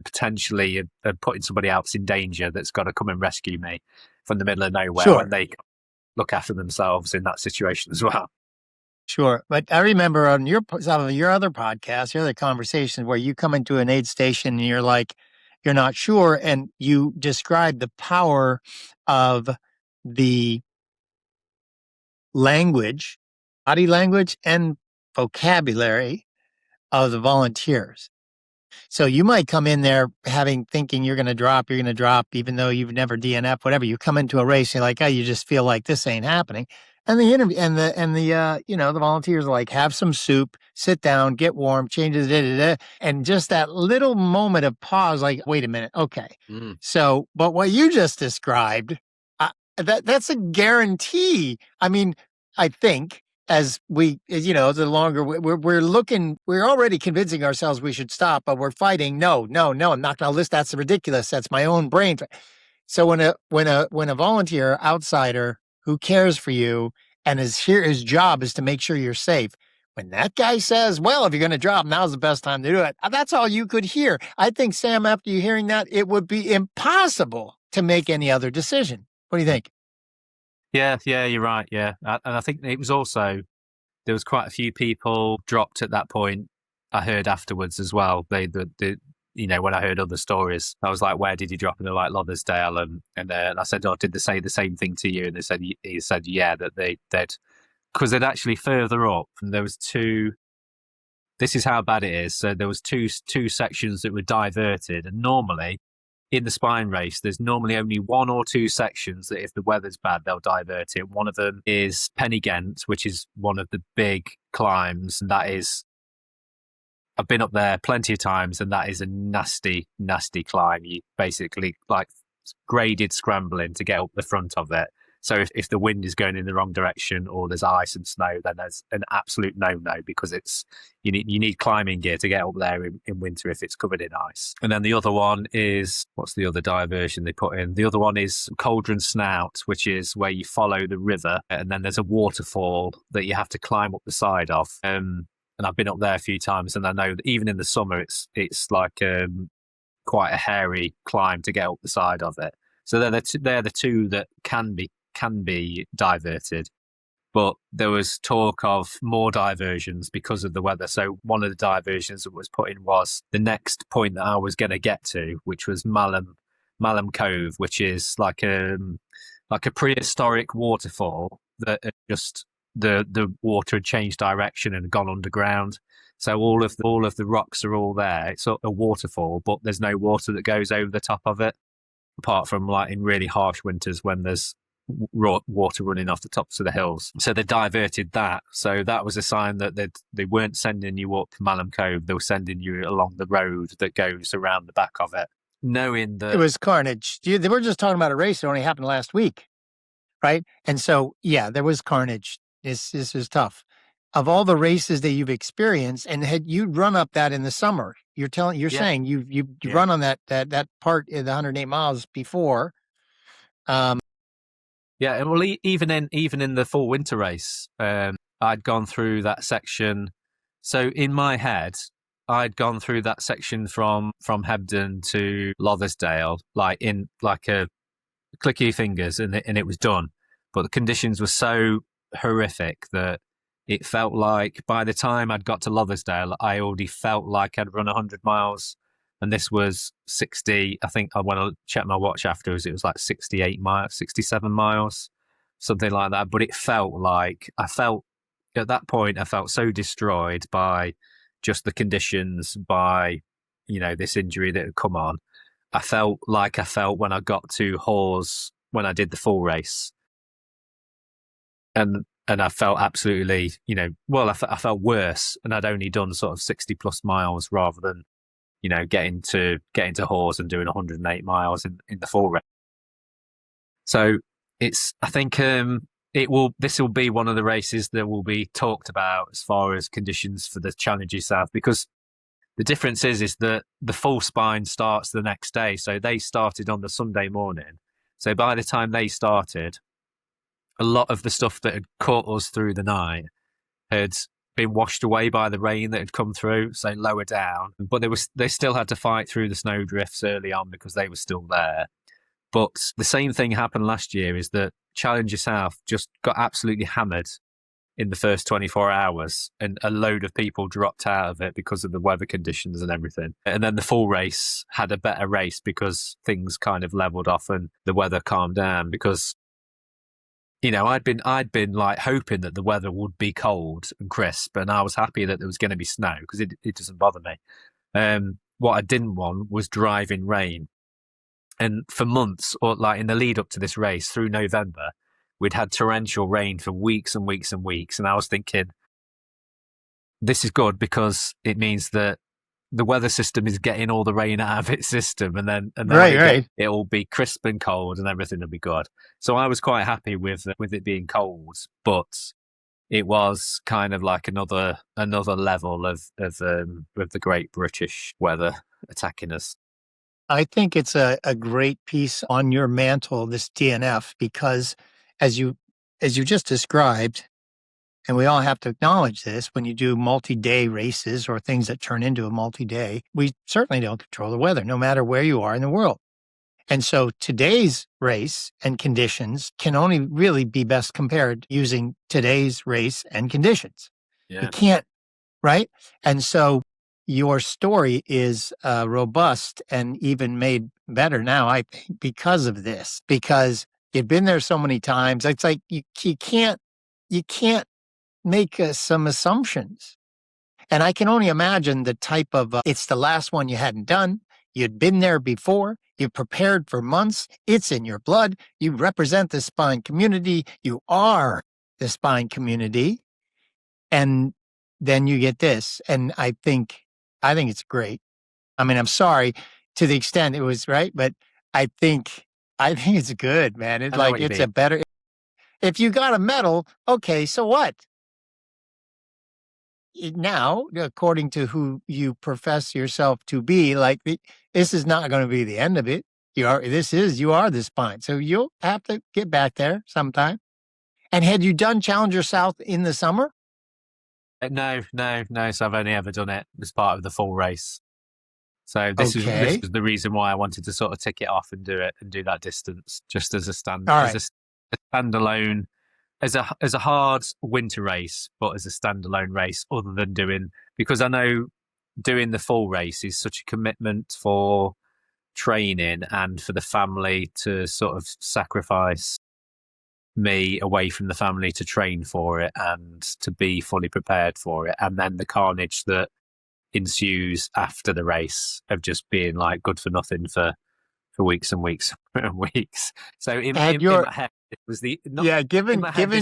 potentially putting somebody else in danger that's got to come and rescue me from the middle of nowhere when they look after themselves in that situation as well. Sure. But I remember on some of your other podcasts, your other conversations where you come into an aid station and you're like, you're not sure. And you describe the power of the language body language and vocabulary of the volunteers. So you might come in there thinking you're going to drop, even though you've never DNF, whatever. You come into a race, you're like, oh, you just feel like this ain't happening. And the interview the volunteers are like, have some soup, sit down, get warm, changes, and just that little moment of pause, like, wait a minute, okay. So, but what you just described, that's a guarantee. I mean, I think the longer we're already convincing ourselves we should stop, but we're fighting. No, I'm not going to list. That's ridiculous. That's my own brain. So when a volunteer outsider who cares for you and his job is to make sure you're safe. When that guy says, well, if you're going to drop, now's the best time to do it. That's all you could hear. I think, Sam, after you hearing that, it would be impossible to make any other decision. What do you think? Yeah, you're right. Yeah. And I think it was also, there was quite a few people dropped at that point. I heard afterwards as well. When I heard other stories, I was like, where did you drop? And they're like, Lothersdale. And I said, oh, did they say the same thing to you? And he said, yeah, that they'd, because they'd actually further up, and there was two, this is how bad it is. So there was two sections that were diverted. And normally, in the spine race, there's normally only one or two sections that if the weather's bad, they'll divert it. One of them is Pen y Ghent, which is one of the big climbs. And that is, I've been up there plenty of times, and that is a nasty, nasty climb. You basically like graded scrambling to get up the front of it. So if the wind is going in the wrong direction or there's ice and snow, then there's an absolute no-no, because you need climbing gear to get up there in winter if it's covered in ice. And then the other one is, what's the other diversion they put in? The other one is Cauldron Snout, which is where you follow the river, and then there's a waterfall that you have to climb up the side of. And I've been up there a few times, and I know that even in the summer, it's like quite a hairy climb to get up the side of it. So they're the two that can be diverted. But there was talk of more diversions because of the weather. So one of the diversions that was put in was the next point that I was going to get to, which was Malham Cove, which is like a prehistoric waterfall that just the water had changed direction and gone underground. So all of the rocks are all there. It's a waterfall, but there's no water that goes over the top of it, apart from like in really harsh winters when there's water running off the tops of the hills. So they diverted that. So that was a sign that they weren't sending you up Malham Cove. They were sending you along the road that goes around the back of it, knowing that it was carnage. They were just talking about a race that only happened last week, right? And so, yeah, there was carnage. This is tough. Of all the races that you've experienced, and had you run up that in the summer, saying you run on that part of the 108 miles before. Yeah, and well, even in the full winter race, I'd gone through that section. So in my head, I'd gone through that section from Hebden to Lothersdale, like in like a click your fingers, and it was done. But the conditions were so horrific that it felt like by the time I'd got to Lothersdale, I already felt like I'd run 100 miles. And this was 60, I think when I checked my watch afterwards, it was like 68 miles, 67 miles, something like that. But it felt like, at that point, I felt so destroyed by just the conditions, by, this injury that had come on. I felt like I felt when I got to Hawes, when I did the full race. And I felt absolutely, I felt worse, and I'd only done sort of 60 plus miles rather than, getting to Hawes and doing 108 miles in the full race. So I think this will be one of the races that will be talked about as far as conditions for the Challenger South, because the difference is that the full spine starts the next day. So they started on the Sunday morning. So by the time they started, a lot of the stuff that had caught us through the night had been washed away by the rain that had come through, so lower down. But they still had to fight through the snow drifts early on because they were still there. But the same thing happened last year, is that Challenger South just got absolutely hammered in the first 24 hours, and a load of people dropped out of it because of the weather conditions and everything. And then the full race had a better race because things kind of leveled off and the weather calmed down, because I'd been like hoping that the weather would be cold and crisp, and I was happy that there was going to be snow because it doesn't bother me. What I didn't want was driving rain. And for months, or like in the lead up to this race through November, we'd had torrential rain for weeks and weeks and weeks. And I was thinking, this is good because it means that the weather system is getting all the rain out of its system, and then Right. It'll be crisp and cold, and everything will be good. So I was quite happy with it being cold, but it was kind of like another level of the great British weather attacking us. I think it's a great piece on your mantle, this DNF, because as you just described, and we all have to acknowledge this, when you do multi-day races or things that turn into a multi-day, we certainly don't control the weather, no matter where you are in the world. And so today's race and conditions can only really be best compared using today's race and conditions. Yeah. You can't, right? And so your story is robust and even made better now, I think, because of this, because you've been there so many times. It's like you can't make some assumptions. And I can only imagine the type of, it's the last one you hadn't done. You'd been there before. You prepared for months. It's in your blood. You represent the spine community. You are the spine community. And then you get this. And I think it's great. I mean, I'm sorry to the extent it was right, but I think it's good, man. It's like, it's a better, if you got a medal, okay, so what? Now, according to who you profess yourself to be, like this is not going to be the end of it. You are the spine. So you'll have to get back there sometime. And had you done Challenger South in the summer? No. So I've only ever done it as part of the full race. So this was the reason why I wanted to sort of tick it off and do it and do that distance just as a standalone. As a hard winter race, but as a standalone race, other than because I know doing the full race is such a commitment for training and for the family to sort of sacrifice me away from the family to train for it and to be fully prepared for it. And then the carnage that ensues after the race of just being like good for nothing for weeks and weeks and weeks. So in my head, it was this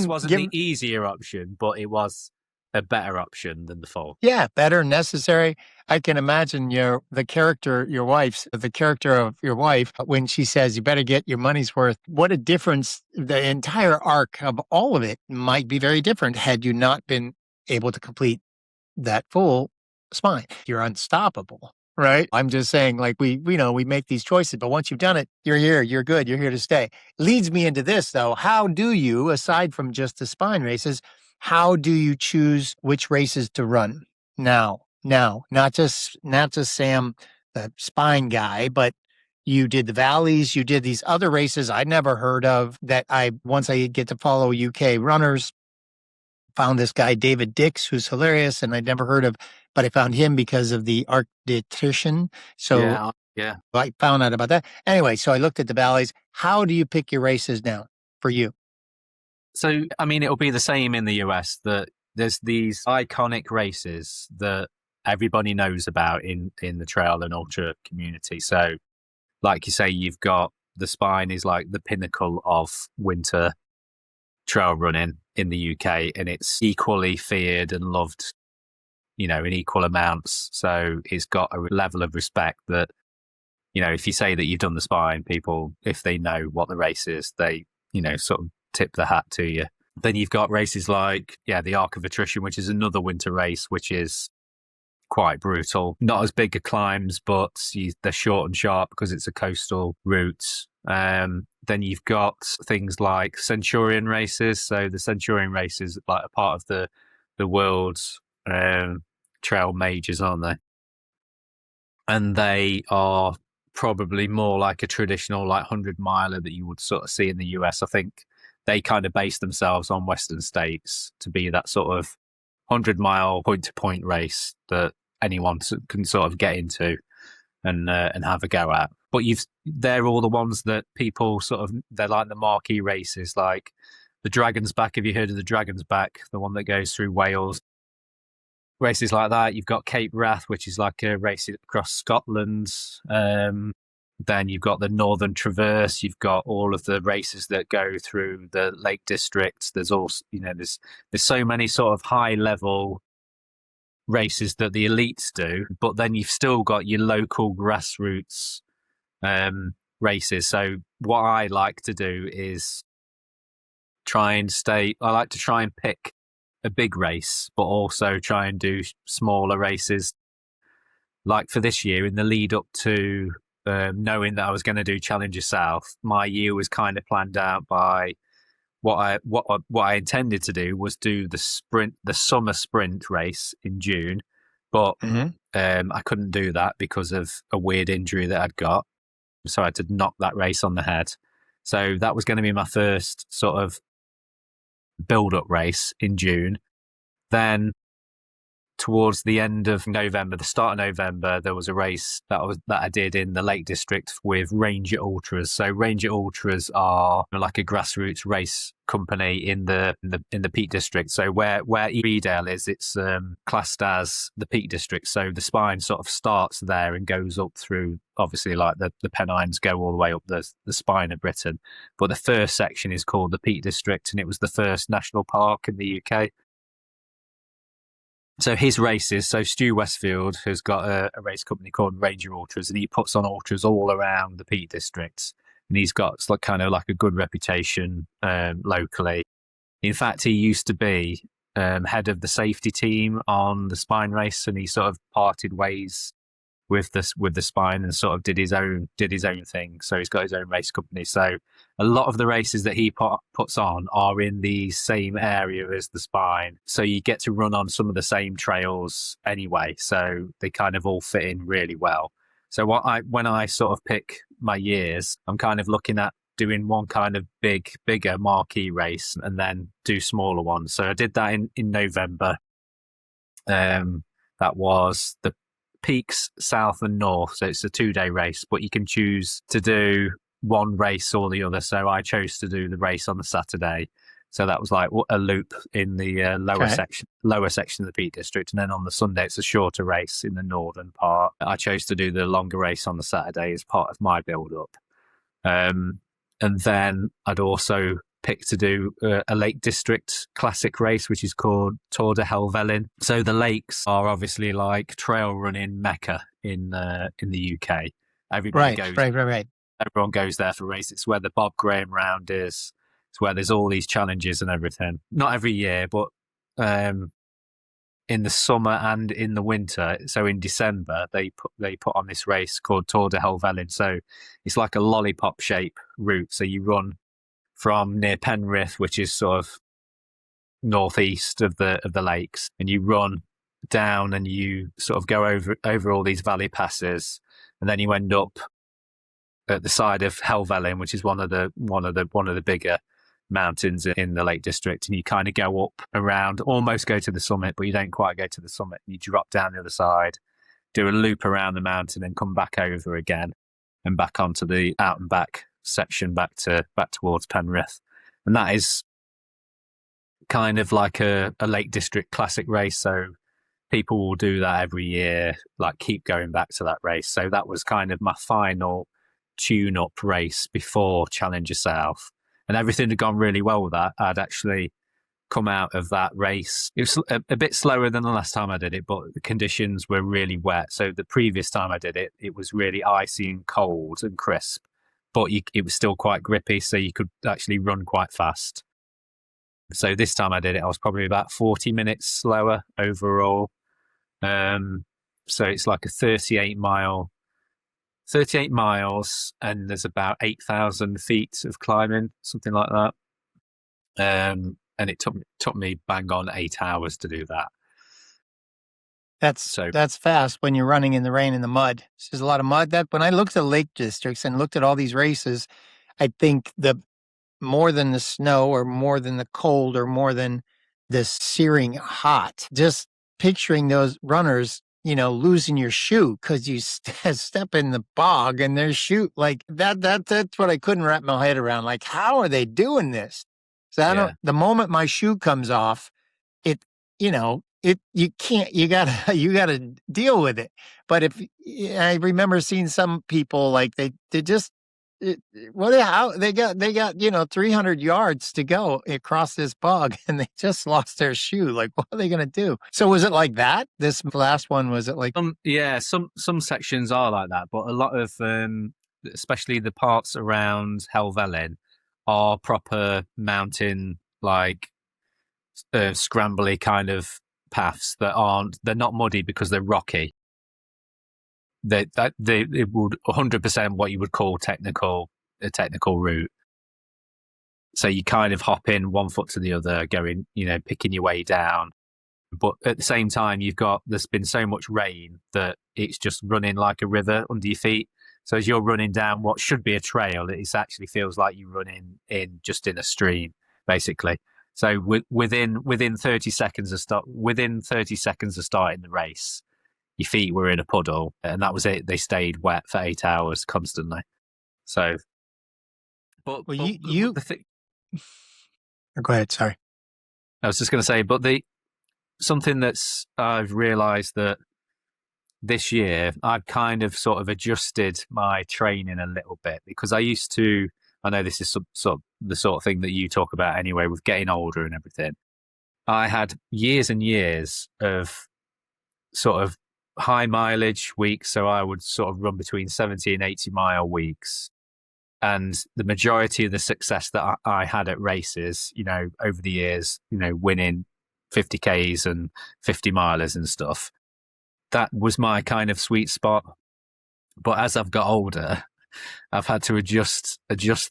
wasn't the easier option, but it was a better option than the full. Yeah, better, necessary. I can imagine the character of your wife, when she says you better get your money's worth. What a difference. The entire arc of all of it might be very different had you not been able to complete that full spine. You're unstoppable. Right. I'm just saying, like, we make these choices, but once you've done it, you're here, you're good, you're here to stay. Leads me into this, though. How do you, aside from just the spine races, how do you choose which races to run now? Not just Sam, the spine guy, but you did the valleys, you did these other races I'd never heard of that once I get to follow UK runners, found this guy, David Dix, who's hilarious, and I'd never heard of, but I found him because of the art dietitian. So yeah, I found out about that. Anyway, so I looked at the valleys. How do you pick your races now for you? So, I mean, it'll be the same in the US, that there's these iconic races that everybody knows about in the trail and ultra community. So, like you say, you've got the spine is like the pinnacle of winter trail running in the UK, and it's equally feared and loved, in equal amounts. So it's got a level of respect that, if you say that you've done the spine, people, if they know what the race is, they, sort of tip the hat to you. Then you've got races like, the Arc of Attrition, which is another winter race, which is quite brutal. Not as big a climbs, but they're short and sharp because it's a coastal route. Then you've got things like Centurion races. So the Centurion races like a part of the world's trail majors, aren't they? And they are probably more like a traditional 100-miler that you would sort of see in the US. I think they kind of base themselves on Western states to be that sort of 100-mile point-to-point race that anyone can sort of get into and have a go at. But they're all the ones that people they're like the marquee races, like the Dragon's Back. Have you heard of the Dragon's Back? The one that goes through Wales. Races like that. You've got Cape Wrath, which is like a race across Scotland. Then you've got the Northern Traverse. You've got all of the races that go through the Lake District. There's also, there's so many sort of high level races that the elites do, but then you've still got your local grassroots races. So what I like to do is I like to try and pick a big race, but also try and do smaller races. Like for this year, in the lead up to knowing that I was going to do Challenger South, my year was kind of planned out by what I intended to do was do the summer sprint race in June, but I couldn't do that because of a weird injury that I'd got. So I had to knock that race on the head. So that was going to be my first sort of build-up race in June. Then towards the end of November, the start of November, there was a race that I did in the Lake District with Ranger Ultras. So Ranger Ultras are like a grassroots race company in the Peat District. So where Edale is, it's classed as the Peat District. So the spine sort of starts there and goes up through, obviously, like the Pennines go all the way up the spine of Britain. But the first section is called the Peat District, and it was the first national park in the UK. So his races, so Stu Westfield has got a race company called Ranger Ultras, and he puts on ultras all around the Peat District, and he's got kind of like a good reputation locally. In fact, he used to be head of the safety team on the spine race, and he sort of parted ways with the spine and sort of did his own thing. So he's got his own race company. So a lot of the races that he puts on are in the same area as the spine. So you get to run on some of the same trails anyway. So they kind of all fit in really well. So when I sort of pick my years, I'm kind of looking at doing one kind of bigger marquee race and then do smaller ones. So I did that in November. That was the Peaks South and North, so it's a 2-day race, but you can choose to do one race or the other. So I chose to do the race on the Saturday, so that was like a loop in the lower section of the Peak District, and then on the Sunday it's a shorter race in the northern part. I chose to do the longer race on the Saturday as part of my build up, and then I'd also picked to do a Lake District classic race, which is called Tour de Helvellyn. So the lakes are obviously like trail running mecca in the UK. Everybody goes. Right. Everyone goes there for races. It's where the Bob Graham Round is. It's where there's all these challenges and everything. Not every year, but in the summer and in the winter. So in December, they put on this race called Tour de Helvellyn. So it's like a lollipop shape route. So you run from near Penrith, which is sort of northeast of the lakes, and you run down and you sort of go over all these valley passes, and then you end up at the side of Helvellyn, which is one of the bigger mountains in the Lake District, and you kind of go up around, almost go to the summit, but you don't quite go to the summit. You drop down the other side, do a loop around the mountain, and come back over again, and back onto the out and back section back towards Penrith. And that is kind of like a Lake District classic race. So people will do that every year, like keep going back to that race. So that was kind of my final tune-up race before Challenger South. And everything had gone really well with that. I'd actually come out of that race. It was a bit slower than the last time I did it, but the conditions were really wet. So the previous time I did it, it was really icy and cold and crisp, but it was still quite grippy, so you could actually run quite fast. So this time I did it, I was probably about 40 minutes slower overall. So it's like a 38 miles, and there's about 8,000 feet of climbing, something like that. And it took me bang on 8 hours to do that. That's fast when you're running in the rain and the mud. There's a lot of mud. That when I looked at Lake Districts and looked at all these races, I think the more than the snow or more than the cold or more than the searing hot, just picturing those runners, losing your shoe because you step in the bog and their shoe like that. That's what I couldn't wrap my head around. Like, how are they doing this? So the moment my shoe comes off, you can't, you gotta deal with it. But I remember seeing some people like they just, how they got 300 yards to go across this bog and they just lost their shoe. Like, what are they going to do? So was it like that? This last one, was it like? Some sections are like that, but a lot of, especially the parts around Helvellyn, are proper mountain, like scrambly kind of paths they're not muddy because they're rocky. It would 100% what you would call a technical route. So you kind of hop in one foot to the other, going, picking your way down. But at the same time, there's been so much rain that it's just running like a river under your feet. So as you're running down what should be a trail, it actually feels like you're running in a stream, basically. So within 30 seconds of starting the race, your feet were in a puddle, and that was it. They stayed wet for 8 hours constantly. So, Go ahead. Sorry, I was just going to say, but something I've realised that this year I've kind of sort of adjusted my training a little bit, because I used to. I know this is the sort of thing that you talk about anyway, with getting older and everything. I had years and years of sort of high mileage weeks, so I would sort of run between 70 and 80 mile weeks. And the majority of the success that I had at races, over the years, winning 50Ks and 50 milers and stuff, that was my kind of sweet spot. But as I've got older, I've had to adjust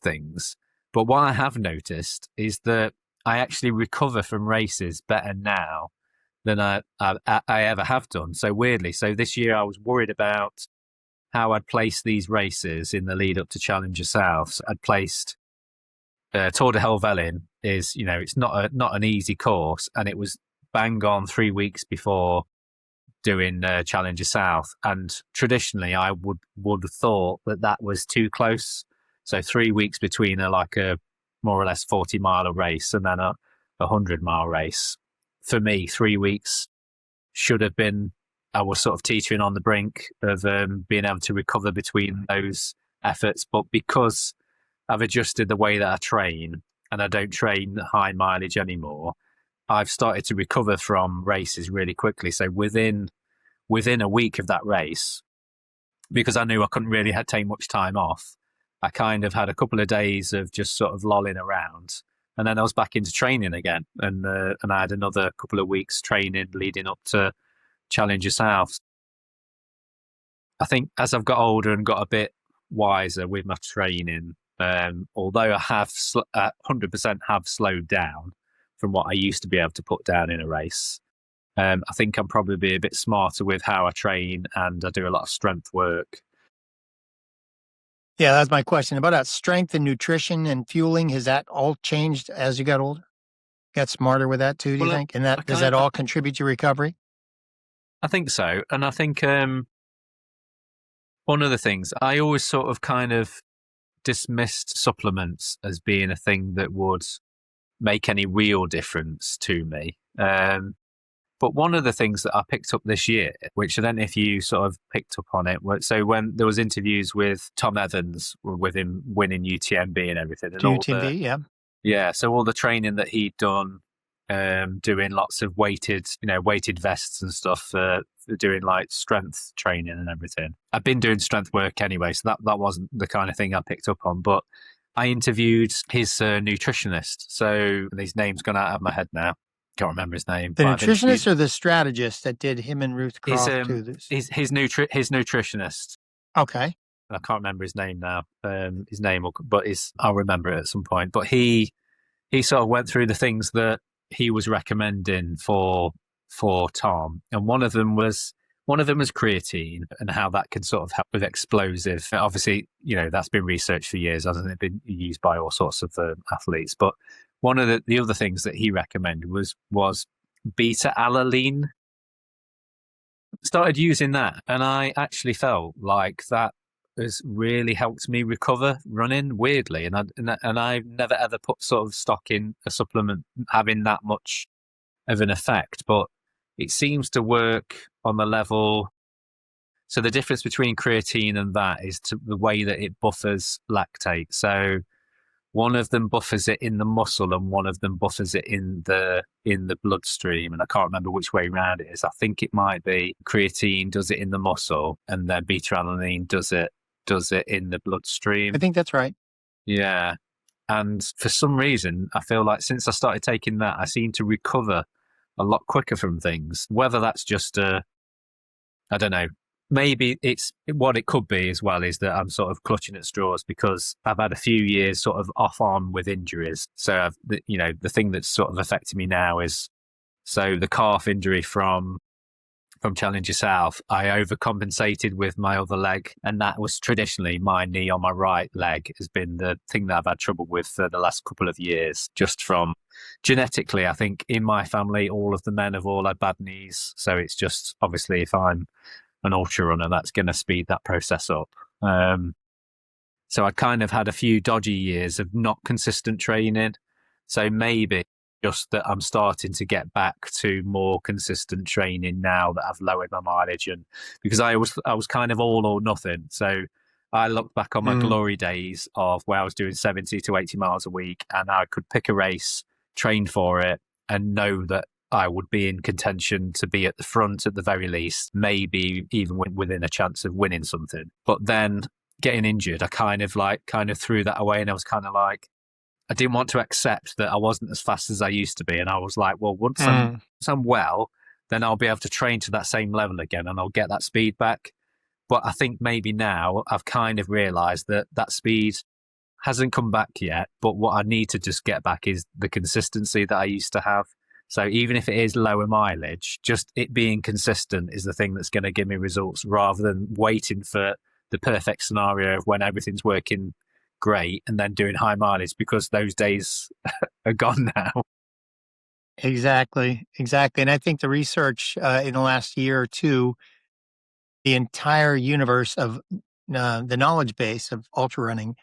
things. But what I have noticed is that I actually recover from races better now than I ever have done. So weirdly, this year I was worried about how I'd place these races in the lead up to Challenger South. I'd placed Tour de Helvellyn is, it's not an easy course, and it was bang on 3 weeks before doing Challenger South, and traditionally I would have thought that was too close. So 3 weeks between a more or less 40 mile race and then a 100-mile race. For me, 3 weeks should have been, I was sort of teetering on the brink of being able to recover between those efforts. But because I've adjusted the way that I train, and I don't train high mileage anymore, I've started to recover from races really quickly. So within a week of that race, because I knew I couldn't really take much time off, I kind of had a couple of days of just sort of lolling around, and then I was back into training again, and I had another couple of weeks training leading up to Challenger South. I think as I've got older and got a bit wiser with my training, although I have 100% have slowed down from what I used to be able to put down in a race, I think I'm probably a bit smarter with how I train, and I do a lot of strength work. Yeah, that's my question about that strength and nutrition and fueling. Has that all changed as you got older? Got smarter with that too, do you think? And does that all contribute to recovery? I think so. And I think one of the things, I always sort of kind of dismissed supplements as being a thing that would make any real difference to me. But one of the things that I picked up this year, which I don't know if you sort of picked up on it, so when there was interviews with Tom Evans, with him winning UTMB and everything. And UTMB, yeah. Yeah, so all the training that he'd done, doing lots of weighted vests and stuff, doing like strength training and everything. I've been doing strength work anyway, so that wasn't the kind of thing I picked up on. But I interviewed his nutritionist, so his name's gone out of my head now. Can't remember his name. The nutritionist or the strategist that did him and Ruth Croft too? His nutritionist. Okay. I can't remember his name now. I'll remember it at some point. But he sort of went through the things that he was recommending for Tom, and one of them was creatine, and how that can sort of help with explosive. Obviously, that's been researched for years, hasn't it? Been used by all sorts of athletes. But one of the other things that he recommended was beta alanine. Started using that, and I actually felt like that has really helped me recover running, weirdly. And I've never ever put sort of stock in a supplement having that much of an effect, but it seems to work on the level. So the difference between creatine and that is the way that it buffers lactate. So one of them buffers it in the muscle and one of them buffers it in the bloodstream. And I can't remember which way around it is. I think it might be creatine does it in the muscle and then beta-alanine does it in the bloodstream. I think that's right. Yeah. And for some reason, I feel like since I started taking that, I seem to recover a lot quicker from things. Whether that's just I don't know. Maybe it's what it could be as well is that I'm sort of clutching at straws because I've had a few years sort of off on with injuries. So the thing that's sort of affecting me now is the calf injury from Challenge Yourself. I overcompensated with my other leg, and that was traditionally my knee on my right leg has been the thing that I've had trouble with for the last couple of years. Just from genetically, I think in my family, all of the men have all had bad knees. So it's just obviously if I'm an ultra runner, that's going to speed that process up. So I kind of had a few dodgy years of not consistent training. So maybe just that I'm starting to get back to more consistent training now that I've lowered my mileage, and because I was kind of all or nothing. So I look back on my glory days of where I was doing 70 to 80 miles a week, and I could pick a race, train for it, and know that I would be in contention to be at the front at the very least, maybe even within a chance of winning something. But then getting injured, I kind of threw that away, and I was kind of like, I didn't want to accept that I wasn't as fast as I used to be. And I was like, well, once I'm well, then I'll be able to train to that same level again and I'll get that speed back. But I think maybe now I've kind of realized that speed hasn't come back yet. But what I need to just get back is the consistency that I used to have. So even if it is lower mileage, just it being consistent is the thing that's going to give me results rather than waiting for the perfect scenario of when everything's working great and then doing high mileage, because those days are gone now. Exactly. And I think the research in the last year or two, the entire universe of the knowledge base of ultra running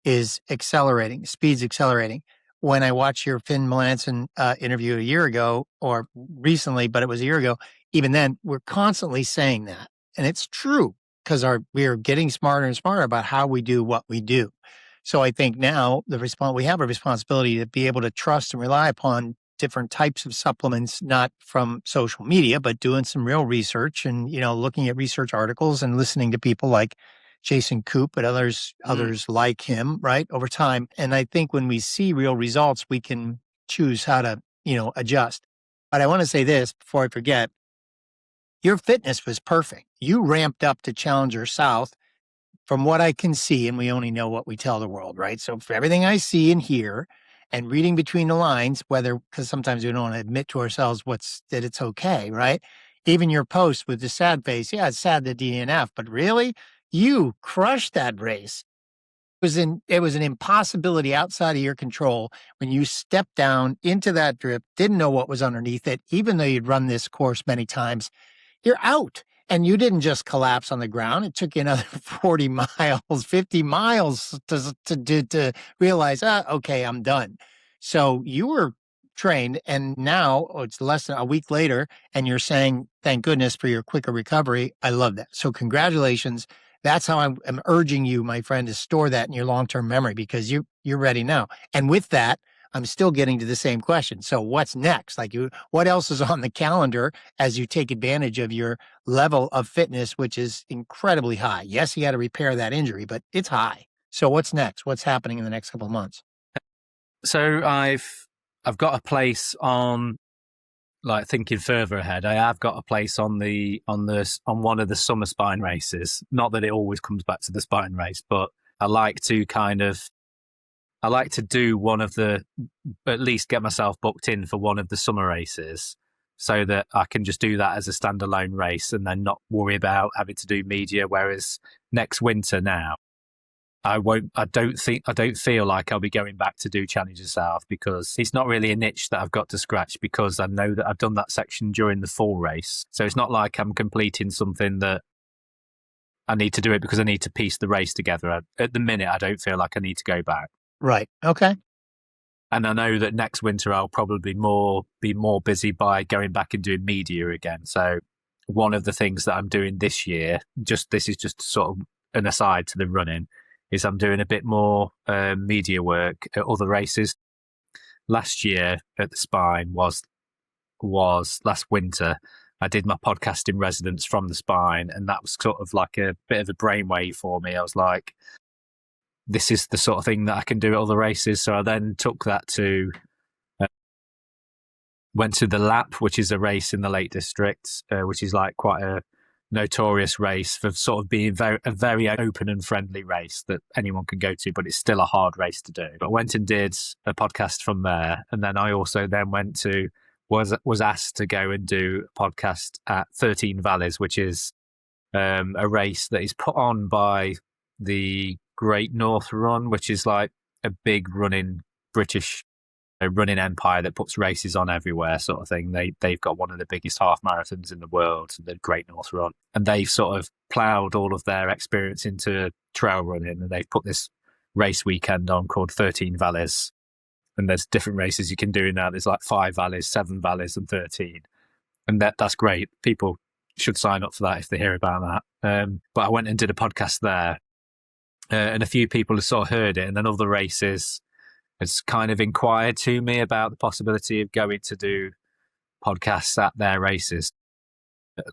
is accelerating. Speed's accelerating. When I watched your Finn Melanson interview a year ago, or recently, but it was a year ago, even then, we're constantly saying that. And it's true because we are getting smarter and smarter about how we do what we do. So I think now we have a responsibility to be able to trust and rely upon different types of supplements, not from social media, but doing some real research and, looking at research articles and listening to people like Jason Koop and others like him, right, over time. And I think when we see real results, we can choose how to, adjust. But I want to say this before I forget, your fitness was perfect. You ramped up to Challenger South from what I can see, and we only know what we tell the world, right? So for everything I see and hear and reading between the lines, because sometimes we don't want to admit to ourselves that it's okay, right? Even your post with the sad face, yeah, it's sad the DNF, but really, you crushed that race. It was an impossibility outside of your control when you stepped down into that drip, didn't know what was underneath it, even though you'd run this course many times. You're out. And you didn't just collapse on the ground. It took you another 40 miles, 50 miles to realize, okay, I'm done. So you were trained, and now it's less than a week later, and you're saying, thank goodness for your quicker recovery. I love that. So congratulations. That's how I'm urging you, my friend, to store that in your long-term memory, because you're ready now. And with that, I'm still getting to the same question. So what's next? What else is on the calendar as you take advantage of your level of fitness, which is incredibly high? Yes, you got to repair that injury, but it's high. So what's next? What's happening in the next couple of months? So I've got a place on, like, thinking further ahead. I have got a place on one of the summer spine races. Not that it always comes back to the spine race, but I like to do one of at least get myself booked in for one of the summer races so that I can just do that as a standalone race and then not worry about having to do media. Whereas next winter now, I don't feel like I'll be going back to do Challenge South, because it's not really a niche that I've got to scratch, because I know that I've done that section during the fall race. So it's not like I'm completing something that I need to do it because I need to piece the race together. At the minute, I don't feel like I need to go back. Right. Okay. And I know that next winter I'll probably be more busy by going back and doing media again. So one of the things that I'm doing this year, this is just sort of an aside to the running, is I'm doing a bit more media work at other races. Last year at the Spine was last winter. I did my podcast in residence from the Spine, and that was sort of like a bit of a brainwave for me. I was like, this is the sort of thing that I can do at other races. So I then took that to, went to the Lap, which is a race in the Lake District, which is like quite a notorious race for sort of being a very open and friendly race that anyone can go to, but it's still a hard race to do. But I went and did a podcast from there. And then I also then was asked to go and do a podcast at 13 Valleys, which is a race that is put on by the Great North Run, which is like a big British running empire that puts races on everywhere, sort of thing. They've got one of the biggest half marathons in the world, the Great North Run, and they've sort of ploughed all of their experience into trail running, and they've put this race weekend on called 13 Valleys. And there's different races you can do now. There's like 5 valleys, 7 valleys, and 13, and that's great. People should sign up for that if they hear about that. But I went and did a podcast there. And a few people have sort of heard it, and then other races has kind of inquired to me about the possibility of going to do podcasts at their races.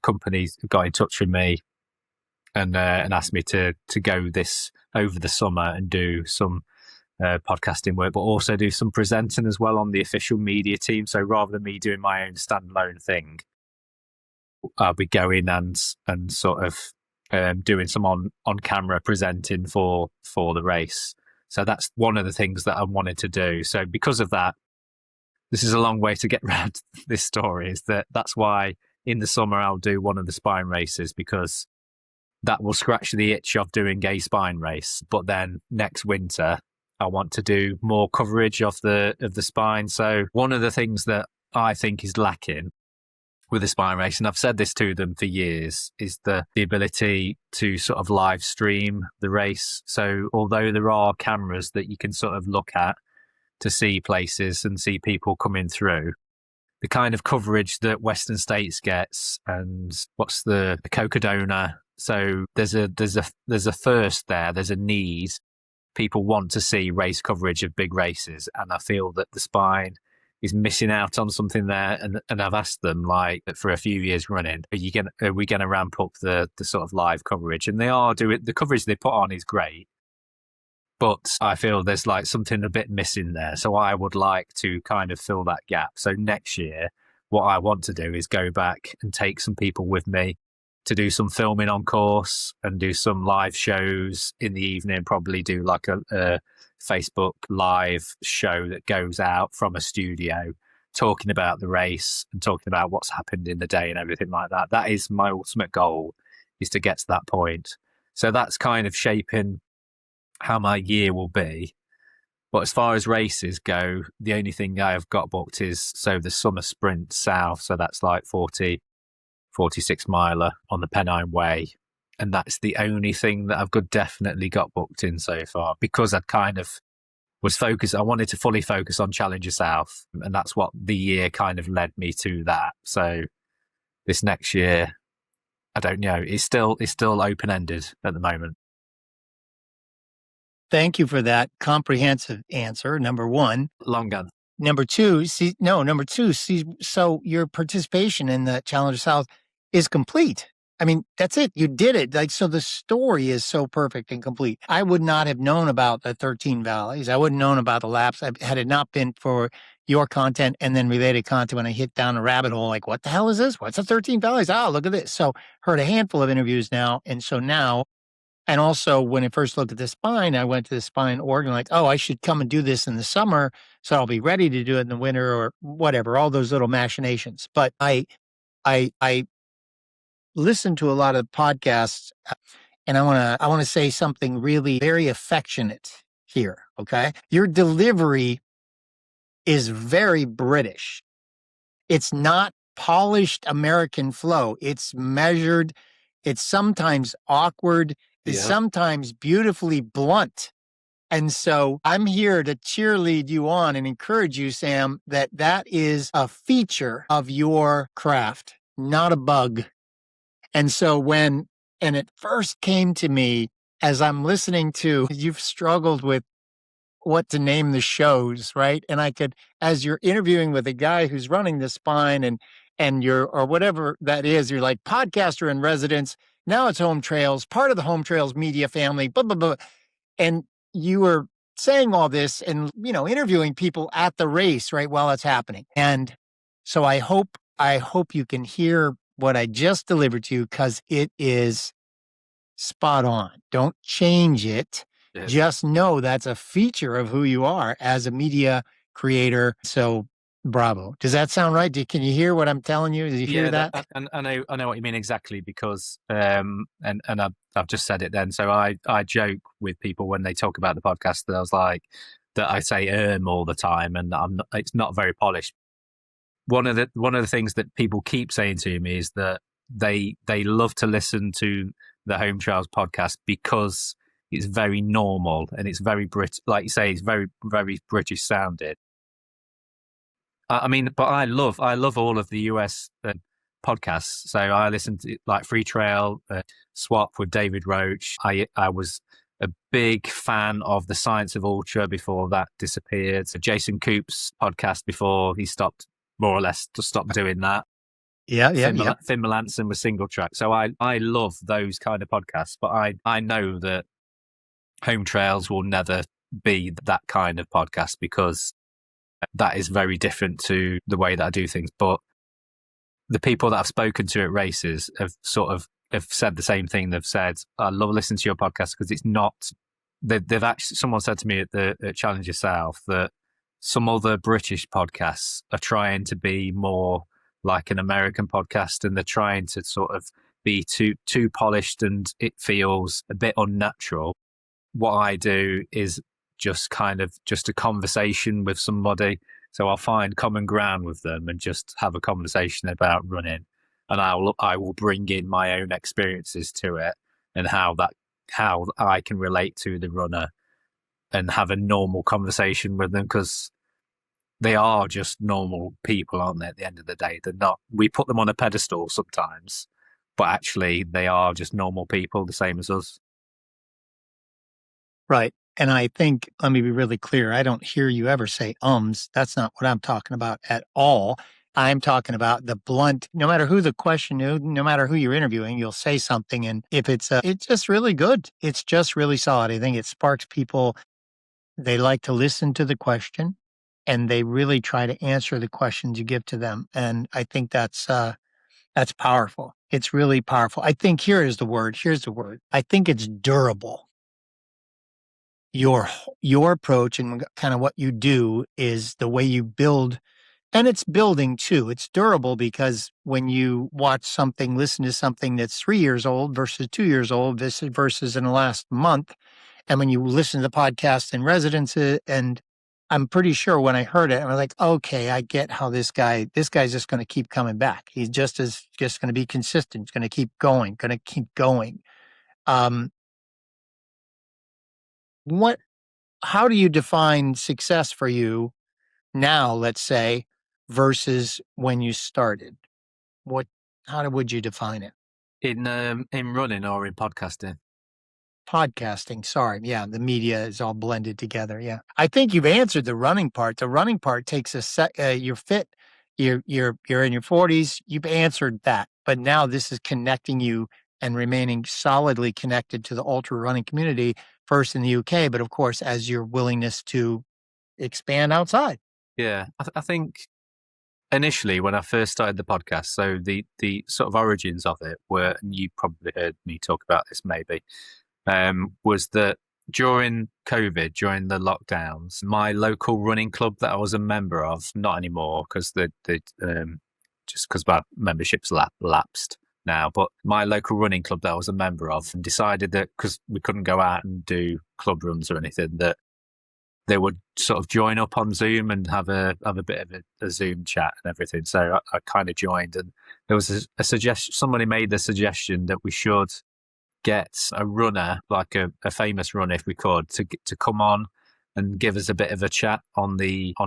Companies got in touch with me and asked me to go this over the summer and do some podcasting work, but also do some presenting as well on the official media team. So rather than me doing my own standalone thing, I'll be going and sort of doing some on camera presenting for the race. So that's one of the things that I wanted to do. So because of that, this is a long way to get around this story, is that's why in the summer I'll do one of the Spine races, because that will scratch the itch of doing a Spine race. But then next winter I want to do more coverage of the Spine. So one of the things that I think is lacking with the Spine race, and I've said this to them for years, is the ability to sort of live stream the race. So although there are cameras that you can sort of look at to see places and see people coming through, the kind of coverage that Western States gets, and what's the Cocodona. So there's a thirst there. There's a need. People want to see race coverage of big races, and I feel that the Spine is missing out on something there. And I've asked them, like, for a few years running, are we going to ramp up the sort of live coverage? And they are doing, the coverage they put on is great, but I feel there's like something a bit missing there. So I would like to kind of fill that gap. So next year, what I want to do is go back and take some people with me to do some filming on course and do some live shows in the evening, probably do like a Facebook live show that goes out from a studio talking about the race and talking about what's happened in the day and everything like that. That is my ultimate goal, is to get to that point. So that's kind of shaping how my year will be. But as far as races go, the only thing I have got booked is the summer sprint south. So that's like 46 miler on the Pennine Way. And that's the only thing that I've definitely got booked in so far, because I kind of was focused. I wanted to fully focus on Challenger South, and that's what the year kind of led me to that. So this next year, I don't know. It's still open-ended at the moment. Thank you for that comprehensive answer, number one. Long gun. Number two, so your participation in the Challenger South is complete. I mean, that's it. You did it. Like, so the story is so perfect and complete. I would not have known about the 13 Valleys. I wouldn't have known about the laps had it not been for your content and then related content. When I hit down a rabbit hole, like, what the hell is this? What's the 13 Valleys? Oh, look at this. So heard a handful of interviews now. And so now, and also when I first looked at the Spine, I went to the Spine Oregon, like, oh, I should come and do this in the summer, so I'll be ready to do it in the winter or whatever, all those little machinations. But I listen to a lot of podcasts, and I want to say something really very affectionate here. Okay. Your delivery is very British. It's not polished American flow. It's measured. It's sometimes awkward. It's Yeah. sometimes beautifully blunt. And so I'm here to cheerlead you on and encourage you, Sam, that that is a feature of your craft, not a bug. And so and it first came to me as I'm listening to, you've struggled with what to name the shows, right? And I could, as you're interviewing with a guy who's running the spine and you're, or whatever that is, you're like podcaster in residence. Now it's Home Trails, part of the Home Trails media family, blah, blah, blah. And you were saying all this and, interviewing people at the race, right, while it's happening. And so I hope you can hear what I just delivered to you, because it is spot on. Don't change it. Yeah. Just know that's a feature of who you are as a media creator. So bravo. Does that sound right? Can you hear what I'm telling you? Did you hear that? And I know what you mean exactly, because and I've just said it then. So I joke with people when they talk about the podcast that I was like, that I say all the time, and it's not very polished. One of the things that people keep saying to me is that they love to listen to the Home Trails podcast because it's very normal and it's very like you say, it's very, very British sounded. I mean, but I love all of the US podcasts. So I listen to like Free Trail, Swap with David Roach. I was a big fan of the Science of Ultra before that disappeared. So Jason Coop's podcast before he stopped, more or less, to stop doing that. Yeah. Finn Melanson was Single Track. So I love those kind of podcasts, but I know that Home Trails will never be that kind of podcast, because that is very different to the way that I do things. But the people that I've spoken to at races have said the same thing. They've said, I love listening to your podcast because it's not, they've actually, someone said to me at Challenger South that some other British podcasts are trying to be more like an American podcast, and they're trying to sort of be too polished, and it feels a bit unnatural. What I do is just a conversation with somebody. So I'll find common ground with them and just have a conversation about running, and I will bring in my own experiences to it, and how I can relate to the runner, and have a normal conversation with them, because they are just normal people, aren't they? At the end of the day, they're not. We put them on a pedestal sometimes, but actually they are just normal people, the same as us. Right. And I think, let me be really clear, I don't hear you ever say ums. That's not what I'm talking about at all. I'm talking about the blunt, no matter who the question is, no matter who you're interviewing, you'll say something. And if it's just really good, it's just really solid. I think it sparks people. They like to listen to the question, and they really try to answer the questions you give to them. And I think that's powerful. It's really powerful. I think here's the word. I think it's durable. Your approach and kind of what you do is the way you build, and it's building too. It's durable, because when you listen to something that's 3 years old versus 2 years old, versus in the last month, and when you listen to the podcast in residence, and I'm pretty sure when I heard it, I was like, okay, I get how this guy's just going to keep coming back. He's just going to be consistent. He's going to keep going. How do you define success for you now, let's say, versus when you started? Would you define it? In running or in podcasting? Podcasting, sorry. Yeah, the media is all blended together. Yeah. I think you've answered the running part. The running part takes you're fit, you're in your 40s, you've answered that. But now this is connecting you and remaining solidly connected to the ultra running community, first in the UK, but of course, as your willingness to expand outside. Yeah, I think initially when I first started the podcast, so the sort of origins of it were, and you probably heard me talk about this maybe, was that during COVID, during the lockdowns, my local running club that I was a member of, not anymore because just because my membership's lapsed now, but my local running club that I was a member of decided that, because we couldn't go out and do club runs or anything, that they would sort of join up on Zoom and have a bit of a Zoom chat and everything. So I kind of joined, and there was a suggestion. Somebody made the suggestion that we should get a runner, like a famous runner, if we could, to come on and give us a bit of a chat on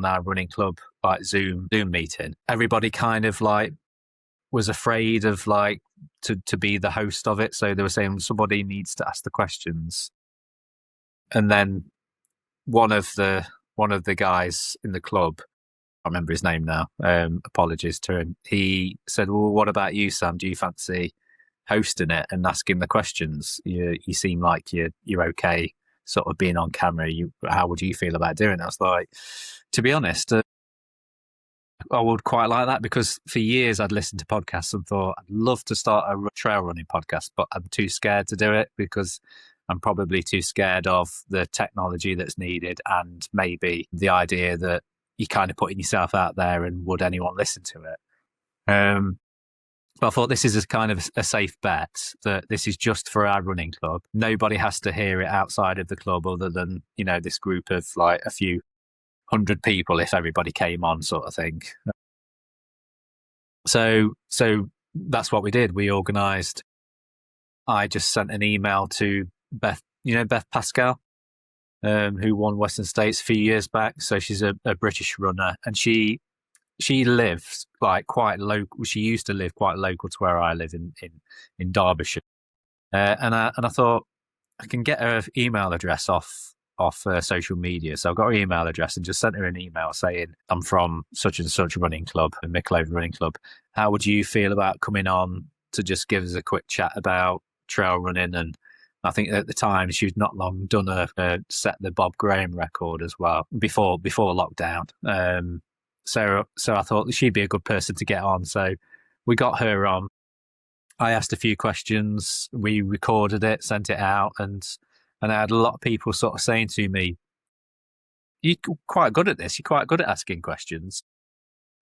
our running club like Zoom meeting. Everybody kind of like was afraid of like to be the host of it, so they were saying somebody needs to ask the questions, and then one of the guys in the club, I remember his name now, apologies to him, he said, well, what about you, Sam? Do you fancy hosting it and asking the questions? You seem like you're okay sort of being on camera. How would you feel about doing it? I was like, to be honest, I would quite like that, because for years I'd listened to podcasts and thought I'd love to start a trail running podcast, but I'm too scared to do it because I'm probably too scared of the technology that's needed and maybe the idea that you're kind of putting yourself out there and would anyone listen to it. But I thought this is a kind of a safe bet, that this is just for our running club. Nobody has to hear it outside of the club other than, this group of like a few hundred people if everybody came on, sort of thing. So that's what we did. We organised. I just sent an email to Beth, Beth Pascal, who won Western States a few years back. So she's a British runner, and she lives like quite local. She used to live quite local to where I live in Derbyshire, and I thought I can get her email address off social media. So I got her email address and just sent her an email saying, I'm from such and such running club, the Mickleover Running Club. How would you feel about coming on to just give us a quick chat about trail running? And I think at the time she'd not long done set the Bob Graham record as well before lockdown. So I thought she'd be a good person to get on. So we got her on. I asked a few questions. We recorded it, sent it out, and I had a lot of people sort of saying to me, you're quite good at this. You're quite good at asking questions.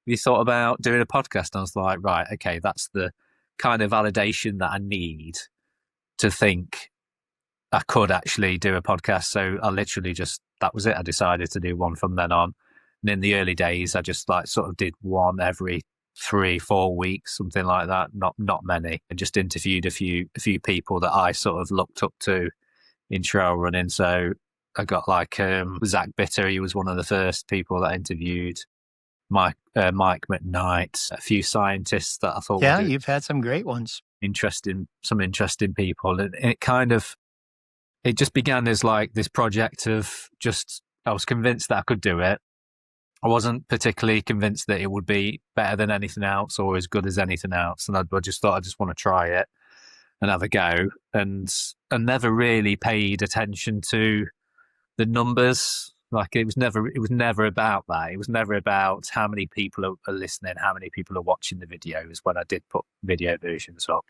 You thought about doing a podcast? And I was like, right, okay, that's the kind of validation that I need to think I could actually do a podcast. So I literally that was it. I decided to do one from then on. And in the early days, I just like sort of did one every 3-4 weeks, something like that. Not many. I just interviewed a few people that I sort of looked up to in trail running. So I got like Zach Bitter. He was one of the first people that I interviewed. Mike McKnight, a few scientists that I thought. Yeah, you've had some great ones. Some interesting people, and it just began as like this project of I was convinced that I could do it. I wasn't particularly convinced that it would be better than anything else or as good as anything else, and I just thought I just want to try it and have a go, and never really paid attention to the numbers. Like it was never about that. It was never about how many people are listening, how many people are watching the videos when I did put video versions up.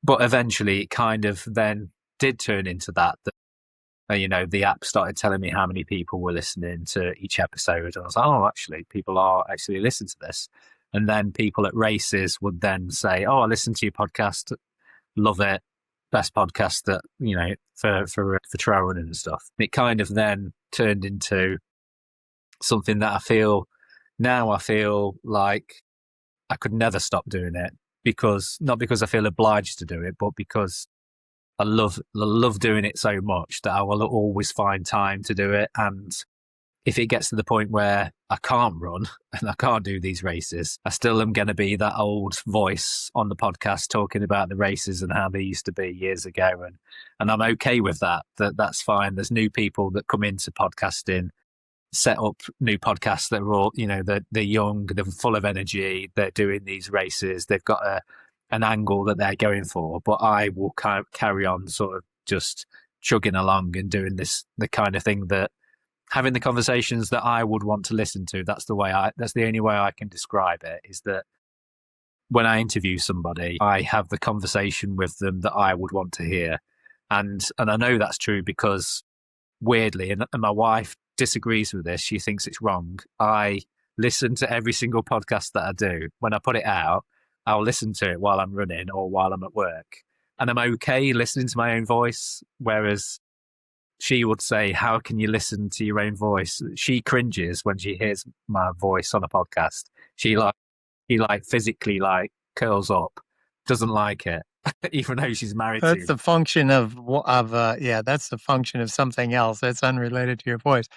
But eventually it kind of then did turn into that the app started telling me how many people were listening to each episode. And I was like, oh, actually, people are actually listening to this. And then people at races would then say, oh, I listened to your podcast, love it, best podcast that, for trail running and stuff. It kind of then turned into something that I feel like I could never stop doing it, not because I feel obliged to do it, but because I love doing it so much that I will always find time to do it. And if it gets to the point where I can't run and I can't do these races, I still am going to be that old voice on the podcast talking about the races and how they used to be years ago. And I'm okay with that. That's fine. There's new people that come into podcasting, set up new podcasts that are all, they're young, they're full of energy, they're doing these races, they've got an angle that they're going for, but I will carry on sort of just chugging along and doing the kind of thing that having the conversations that I would want to listen to. That's the only way I can describe it, is that when I interview somebody, I have the conversation with them that I would want to hear. And I know that's true because weirdly, and my wife disagrees with this, she thinks it's wrong. I listen to every single podcast that I do. When I put it out, I'll listen to it while I'm running or while I'm at work. And I'm okay listening to my own voice. Whereas she would say, "How can you listen to your own voice?" She cringes when she hears my voice on a podcast. She physically like curls up, doesn't like it, even though she's married to That's me. the function yeah, that's the function of something else that's unrelated to your voice.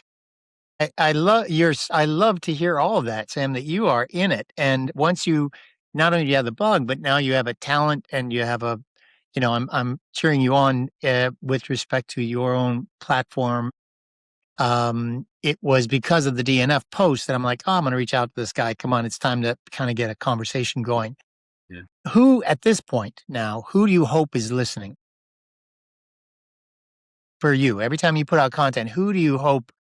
I love to hear all of that, Sam, that you are in it. And once you not only do you have the bug, but now you have a talent and you have I'm cheering you on with respect to your own platform. It was because of the DNF post that I'm like, oh, I'm going to reach out to this guy. Come on, it's time to kind of get a conversation going. Yeah. Who at this point now, who do you hope is listening for you? Every time you put out content, who do you hope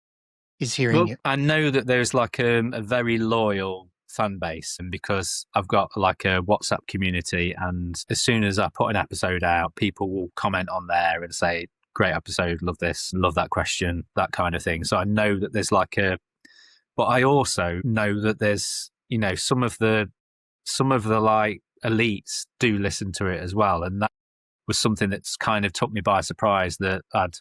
is hearing you? I know that there's like a very loyal fan base, and because I've got like a WhatsApp community, and as soon as I put an episode out, people will comment on there and say, "Great episode, love this, love that question," that kind of thing. So I know that there's like but I also know that there's some of the like elites do listen to it as well, and that was something that's kind of took me by surprise, that I'd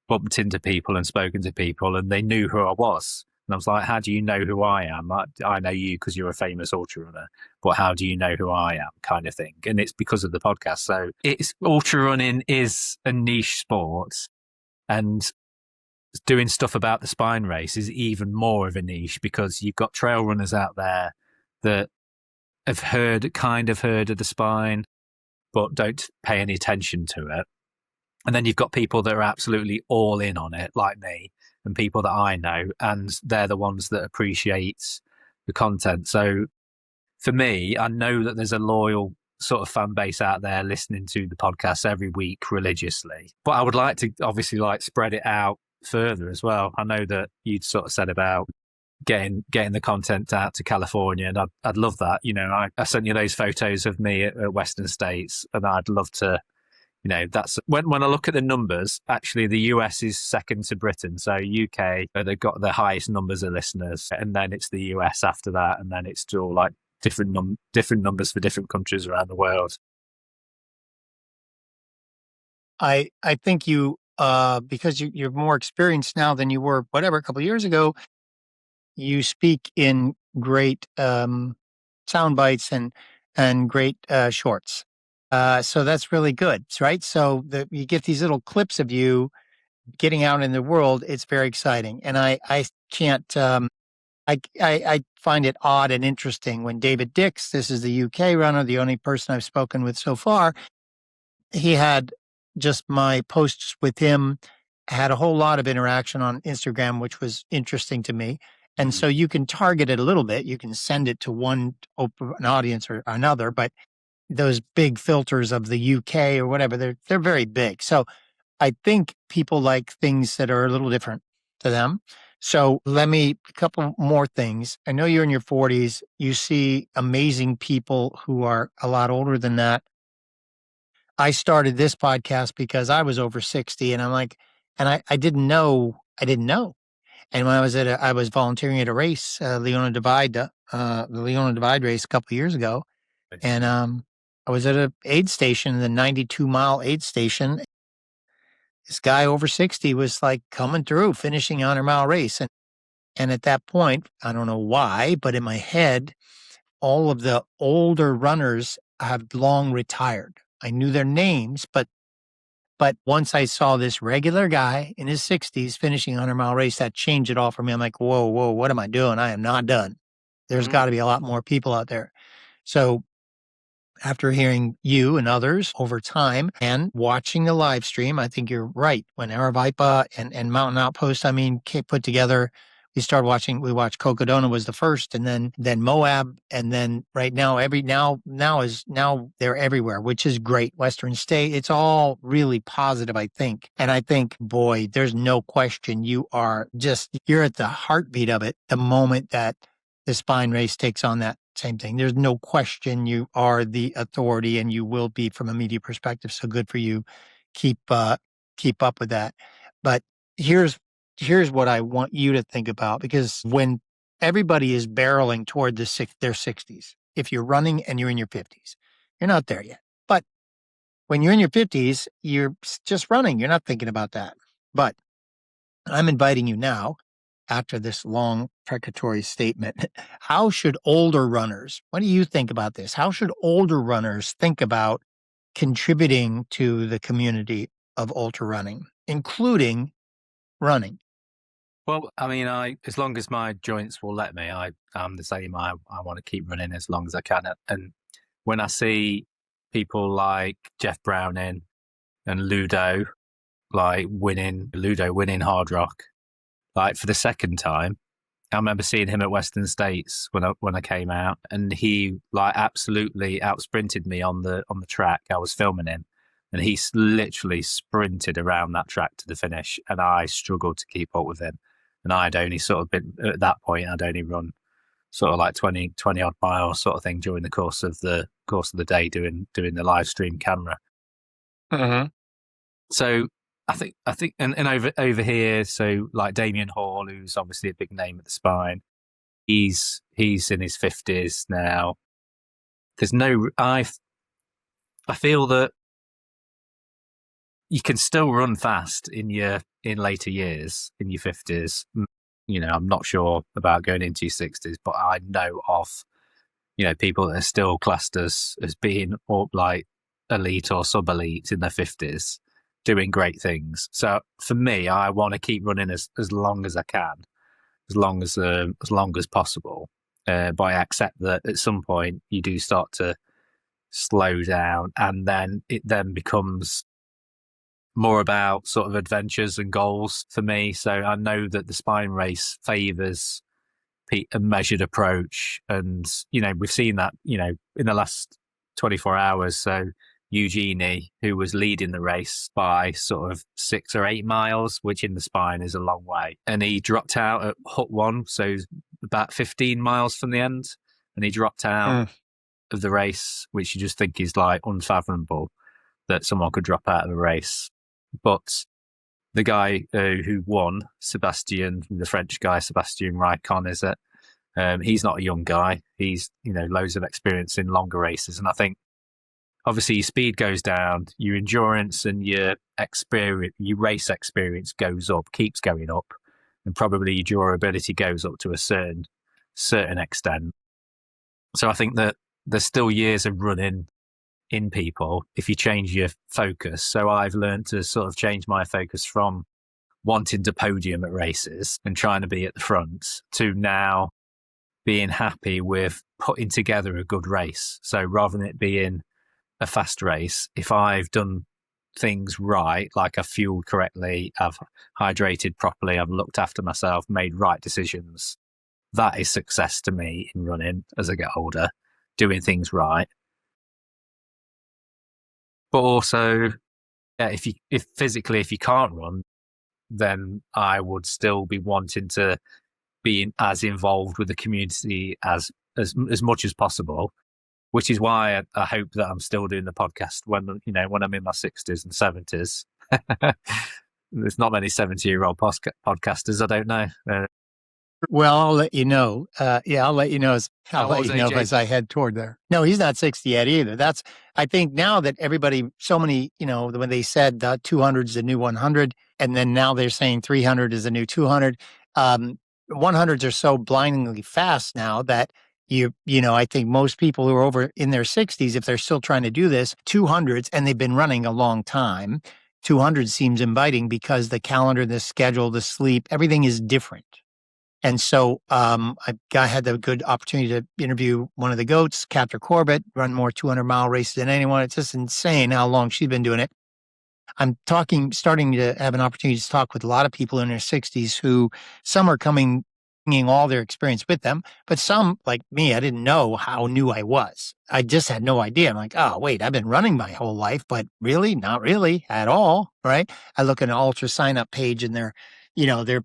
bumped into people and spoken to people and they knew who I was. And I was like, how do you know who I am? I know you because you're a famous ultra runner, but how do you know who I am, kind of thing? And it's because of the podcast. So ultra running is a niche sport, and doing stuff about the spine race is even more of a niche, because you've got trail runners out there that have kind of heard of the spine, but don't pay any attention to it. And then you've got people that are absolutely all in on it, like me, and people that I know, and they're the ones that appreciate the content. So for me, I know that there's a loyal sort of fan base out there listening to the podcast every week religiously. But I would like to obviously like spread it out further as well. I know that you'd sort of said about getting the content out to California, and I'd love that. I sent you those photos of me at Western States, and I'd love to. That's when I look at the numbers, actually the US is second to Britain. So UK, they've got the highest numbers of listeners, and then it's the US after that, and then it's still like different numbers for different countries around the world. I think you because you're more experienced now than you were a couple of years ago. You speak in great sound bites and great shorts. So that's really good, right? So you get these little clips of you getting out in the world. It's very exciting, and I can't. I find it odd and interesting when David Dix, this is the UK runner, the only person I've spoken with so far. He had just my posts with him had a whole lot of interaction on Instagram, which was interesting to me. And so you can target it a little bit. You can send it to an audience or another, but those big filters of the UK or whatever, they're very big. So I think people like things that are a little different to them. So a couple more things. I know you're in your 40s. You see amazing people who are a lot older than that. I started this podcast because I was over 60, and I'm like, and I didn't know. And when I was volunteering at a race, the Leona Divide race a couple of years ago. And I was at a aid station, the 92-mile aid station. This guy over 60 was like coming through, finishing a 100-mile race. And at that point, I don't know why, but in my head, all of the older runners have long retired. I knew their names, but once I saw this regular guy in his 60s finishing a 100-mile race, that changed it all for me. I'm like, whoa, what am I doing? I am not done. There's got to be a lot more people out there. So after hearing you and others over time and watching the live stream, I think you're right. When Aravaipa and Mountain Outpost, put together, we watched Cocodona was the first, and then Moab, and then right now now they're everywhere, which is great. Western State, it's all really positive, I think. And I think, boy, there's no question you're at the heartbeat of it the moment that the spine race takes on that same thing. There's no question you are the authority, and you will be from a media perspective. So good for you. Keep up with that. But here's what I want you to think about, because when everybody is barreling toward their 60s, if you're running and you're in your 50s, you're not there yet. But when you're in your 50s, you're just running. You're not thinking about that. But I'm inviting you now, after this long precatory statement, how should older runners, what do you think about this? How should older runners think about contributing to the community of ultra running, including running? Well, I mean, as long as my joints will let me, I'm the same. I want to keep running as long as I can. And when I see people like Jeff Browning and Ludo winning Hard Rock, like for the second time, I remember seeing him at Western States when I came out, and he like absolutely outsprinted me on the track. I was filming him, and he literally sprinted around that track to the finish, and I struggled to keep up with him. And I'd only sort of been at that point, I'd only run sort of like 20 odd miles sort of thing during the course of the day doing the live stream camera. Mm-hmm. So I think and over here, so like Damien Hall, who's obviously a big name at the Spine, he's in his 50s now. I feel that you can still run fast in later years, in your 50s. You know, I'm not sure about going into your 60s, but I know of, you know, people that are still classed as being like elite or sub-elite in their 50s, doing great things. So for me, I want to keep running as long as I can, as long as possible. But I accept that at some point you do start to slow down, and then it then becomes more about sort of adventures and goals for me. So I know that the Spine race favours a measured approach, and you know, we've seen that, you know, in the last 24 hours. So Eugenie, who was leading the race by sort of 6 or 8 miles, which in the Spine is a long way, and he dropped out at Hut 1, so about 15 miles from the end, and he dropped out of the race, which you just think is like unfathomable that someone could drop out of a race. But the guy who won, Sebastian, the French guy, Sebastian Raikon, is it? He's not a young guy. He's, you know, loads of experience in longer races. And I think obviously your speed goes down, your endurance and your race experience goes up, keeps going up, and probably your durability goes up to a certain extent. So I think that there's still years of running in people if you change your focus. So I've learned to sort of change my focus from wanting to podium at races and trying to be at the front to now being happy with putting together a good race. So rather than it being a fast race, if I've done things right, like I've fueled correctly, I've hydrated properly, I've looked after myself, made right decisions, that is success to me in running as I get older, doing things right. But also, yeah, if you can't run, then I would still be wanting to be as involved with the community as much as possible, which is why I hope that I'm still doing the podcast when I'm in my 60s and 70s. There's not many 70-year-old podcasters, I don't know. Well, I'll let you know. I'll let you know as I head toward there. No, he's not 60 yet either. I think now that everybody, so many, you know, when they said 200 is the new 100, and then now they're saying 300 is the new 200. 100s are so blindingly fast now that I think most people who are over in their 60s, if they're still trying to do this, 200s, and they've been running a long time, 200 seems inviting because the calendar, the schedule, the sleep, everything is different. And so I had the good opportunity to interview one of the GOATs, Captain Corbett, run more 200-mile races than anyone. It's just insane how long she's been doing it. I'm starting to have an opportunity to talk with a lot of people in their 60s who some are bringing all their experience with them, but some, like me, I didn't know how new I was. I just had no idea. I'm like, oh, wait, I've been running my whole life, but really, not really at all, right? I look at an ultra sign-up page and they're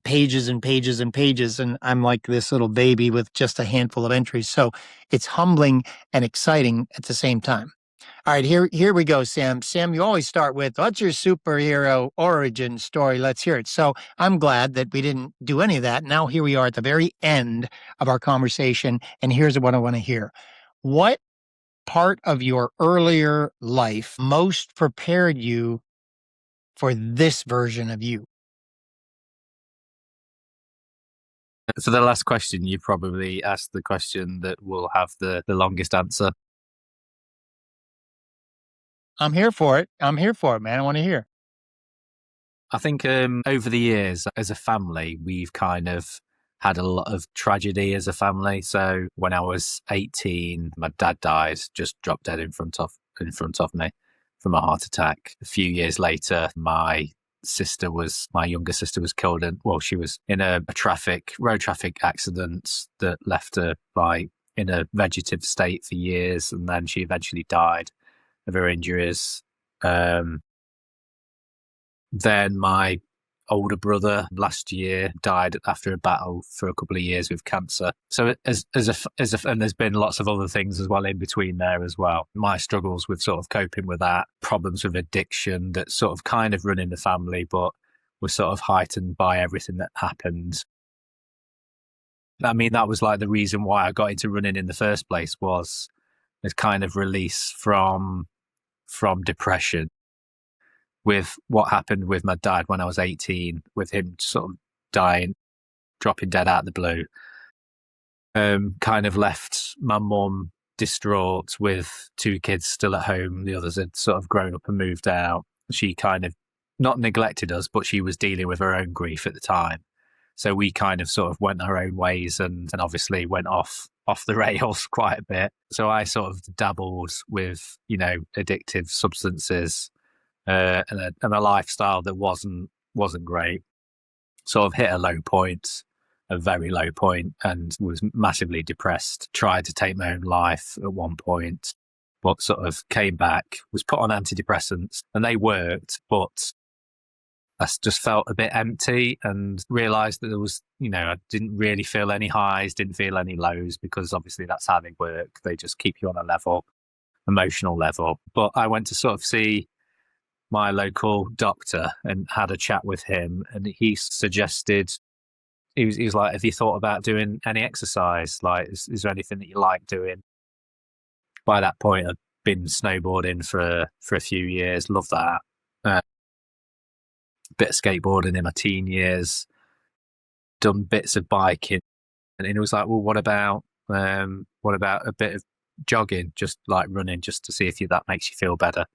pages and pages and pages, and I'm like this little baby with just a handful of entries. So it's humbling and exciting at the same time. All right, here we go, Sam. Sam, you always start with, what's your superhero origin story? Let's hear it. So I'm glad that we didn't do any of that. Now here we are at the very end of our conversation, and here's what I want to hear. What part of your earlier life most prepared you for this version of you? For the last question, you probably asked the question that will have the longest answer. I'm here for it. I'm here for it, man. I want to hear. I think over the years, as a family, we've kind of had a lot of tragedy as a family. So when I was 18, my dad died, just dropped dead in front of me from a heart attack. A few years later, my younger sister was killed she was in a road traffic accident that left her like in a vegetative state for years, and then she eventually died of her injuries. Then my older brother last year died after a battle for a couple of years with cancer. So and there's been lots of other things as well in between there as well. My struggles with sort of coping with that, problems with addiction that sort of kind of run in the family, but were sort of heightened by everything that happened. I mean, that was like the reason why I got into running in the first place, was this kind of release from depression. With what happened with my dad when I was 18, with him sort of dying, dropping dead out of the blue, kind of left my mum distraught with two kids still at home. The others had sort of grown up and moved out. She kind of not neglected us, but she was dealing with her own grief at the time. So we kind of sort of went our own ways and obviously went off the rails quite a bit. So I sort of dabbled with, addictive substances, and a lifestyle that wasn't great. Sort of hit a very low point, and was massively depressed. Tried to take my own life at one point, but sort of came back, was put on antidepressants, and they worked, but I just felt a bit empty and realised that there was, I didn't really feel any highs, didn't feel any lows, because obviously that's how they work. They just keep you on a emotional level. But I went to sort of see my local doctor and had a chat with him, and he suggested, he was like, have you thought about doing any exercise? Like, is there anything that you like doing? By that point, I'd been snowboarding for a few years, loved that. Bit of skateboarding in my teen years, done bits of biking, and it was like, well, what about a bit of jogging, just like running, just to see if that makes you feel better.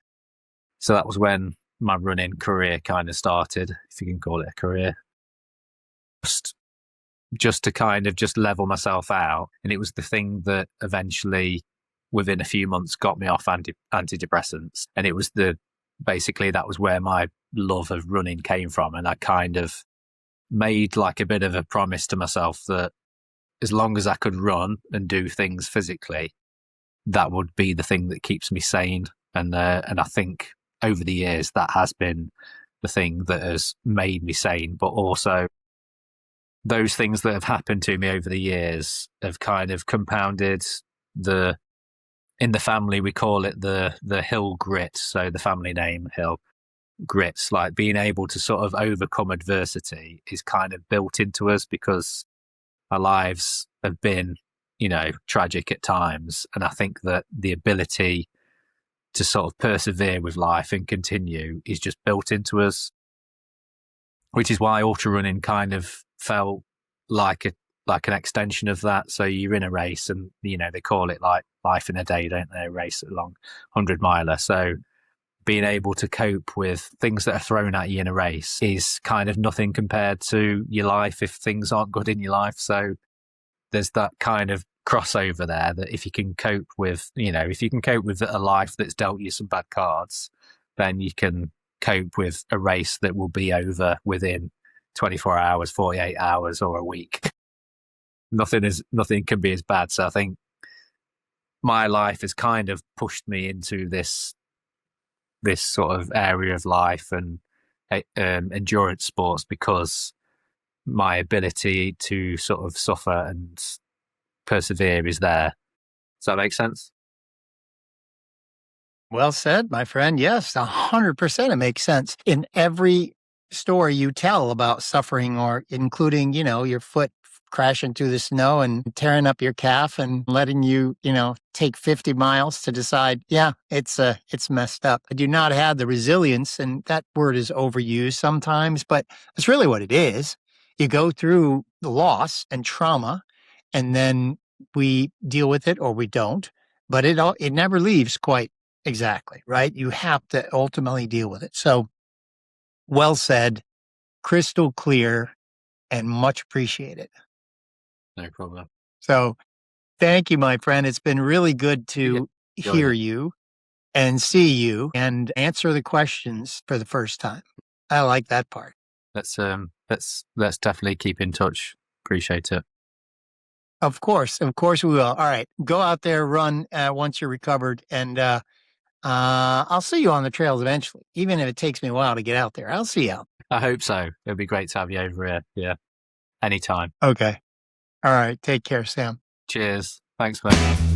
So that was when my running career kind of started, if you can call it a career. Just to kind of just level myself out. And it was the thing that eventually, within a few months, got me off antidepressants. And it was basically that was where my love of running came from. And I kind of made like a bit of a promise to myself that as long as I could run and do things physically, that would be the thing that keeps me sane. And I think over the years, that has been the thing that has made me sane. But also, those things that have happened to me over the years have kind of compounded in the family, we call it the hill grit. So the family name, Hill Grits, like being able to sort of overcome adversity is kind of built into us, because our lives have been, tragic at times. And I think that the ability to sort of persevere with life and continue is just built into us, which is why ultrarunning kind of felt like an extension of that. So you're in a race, and they call it like life in a day, don't they? A race, a long 100-miler. So being able to cope with things that are thrown at you in a race is kind of nothing compared to your life if things aren't good in your life. So there's that kind of crossover there, that if you can cope with a life that's dealt you some bad cards, then you can cope with a race that will be over within 24 hours, 48 hours, or a week. Nothing can be as bad. So I think my life has kind of pushed me into this sort of area of life and endurance sports, because my ability to sort of suffer and persevere is there. Does that make sense? Well said, my friend. Yes, 100% it makes sense. In every story you tell about suffering, or including, your foot crashing through the snow and tearing up your calf and letting you, take 50 miles to decide, it's messed up. I do not have the resilience, and that word is overused sometimes, but it's really what it is. You go through the loss and trauma, and then we deal with it or we don't, but it never leaves quite exactly, right? You have to ultimately deal with it. So well said, crystal clear, and much appreciated. No problem. So thank you, my friend. It's been really good to hear you and see you and answer the questions for the first time. I like that part. Let's definitely keep in touch. Appreciate it. Of course we will. All right, go out there, run once you're recovered, and I'll see you on the trails eventually. Even if it takes me a while to get out there, I'll see you out. I hope so. It'll be great to have you over here. Yeah, anytime. Okay. All right. Take care, Sam. Cheers. Thanks, mate.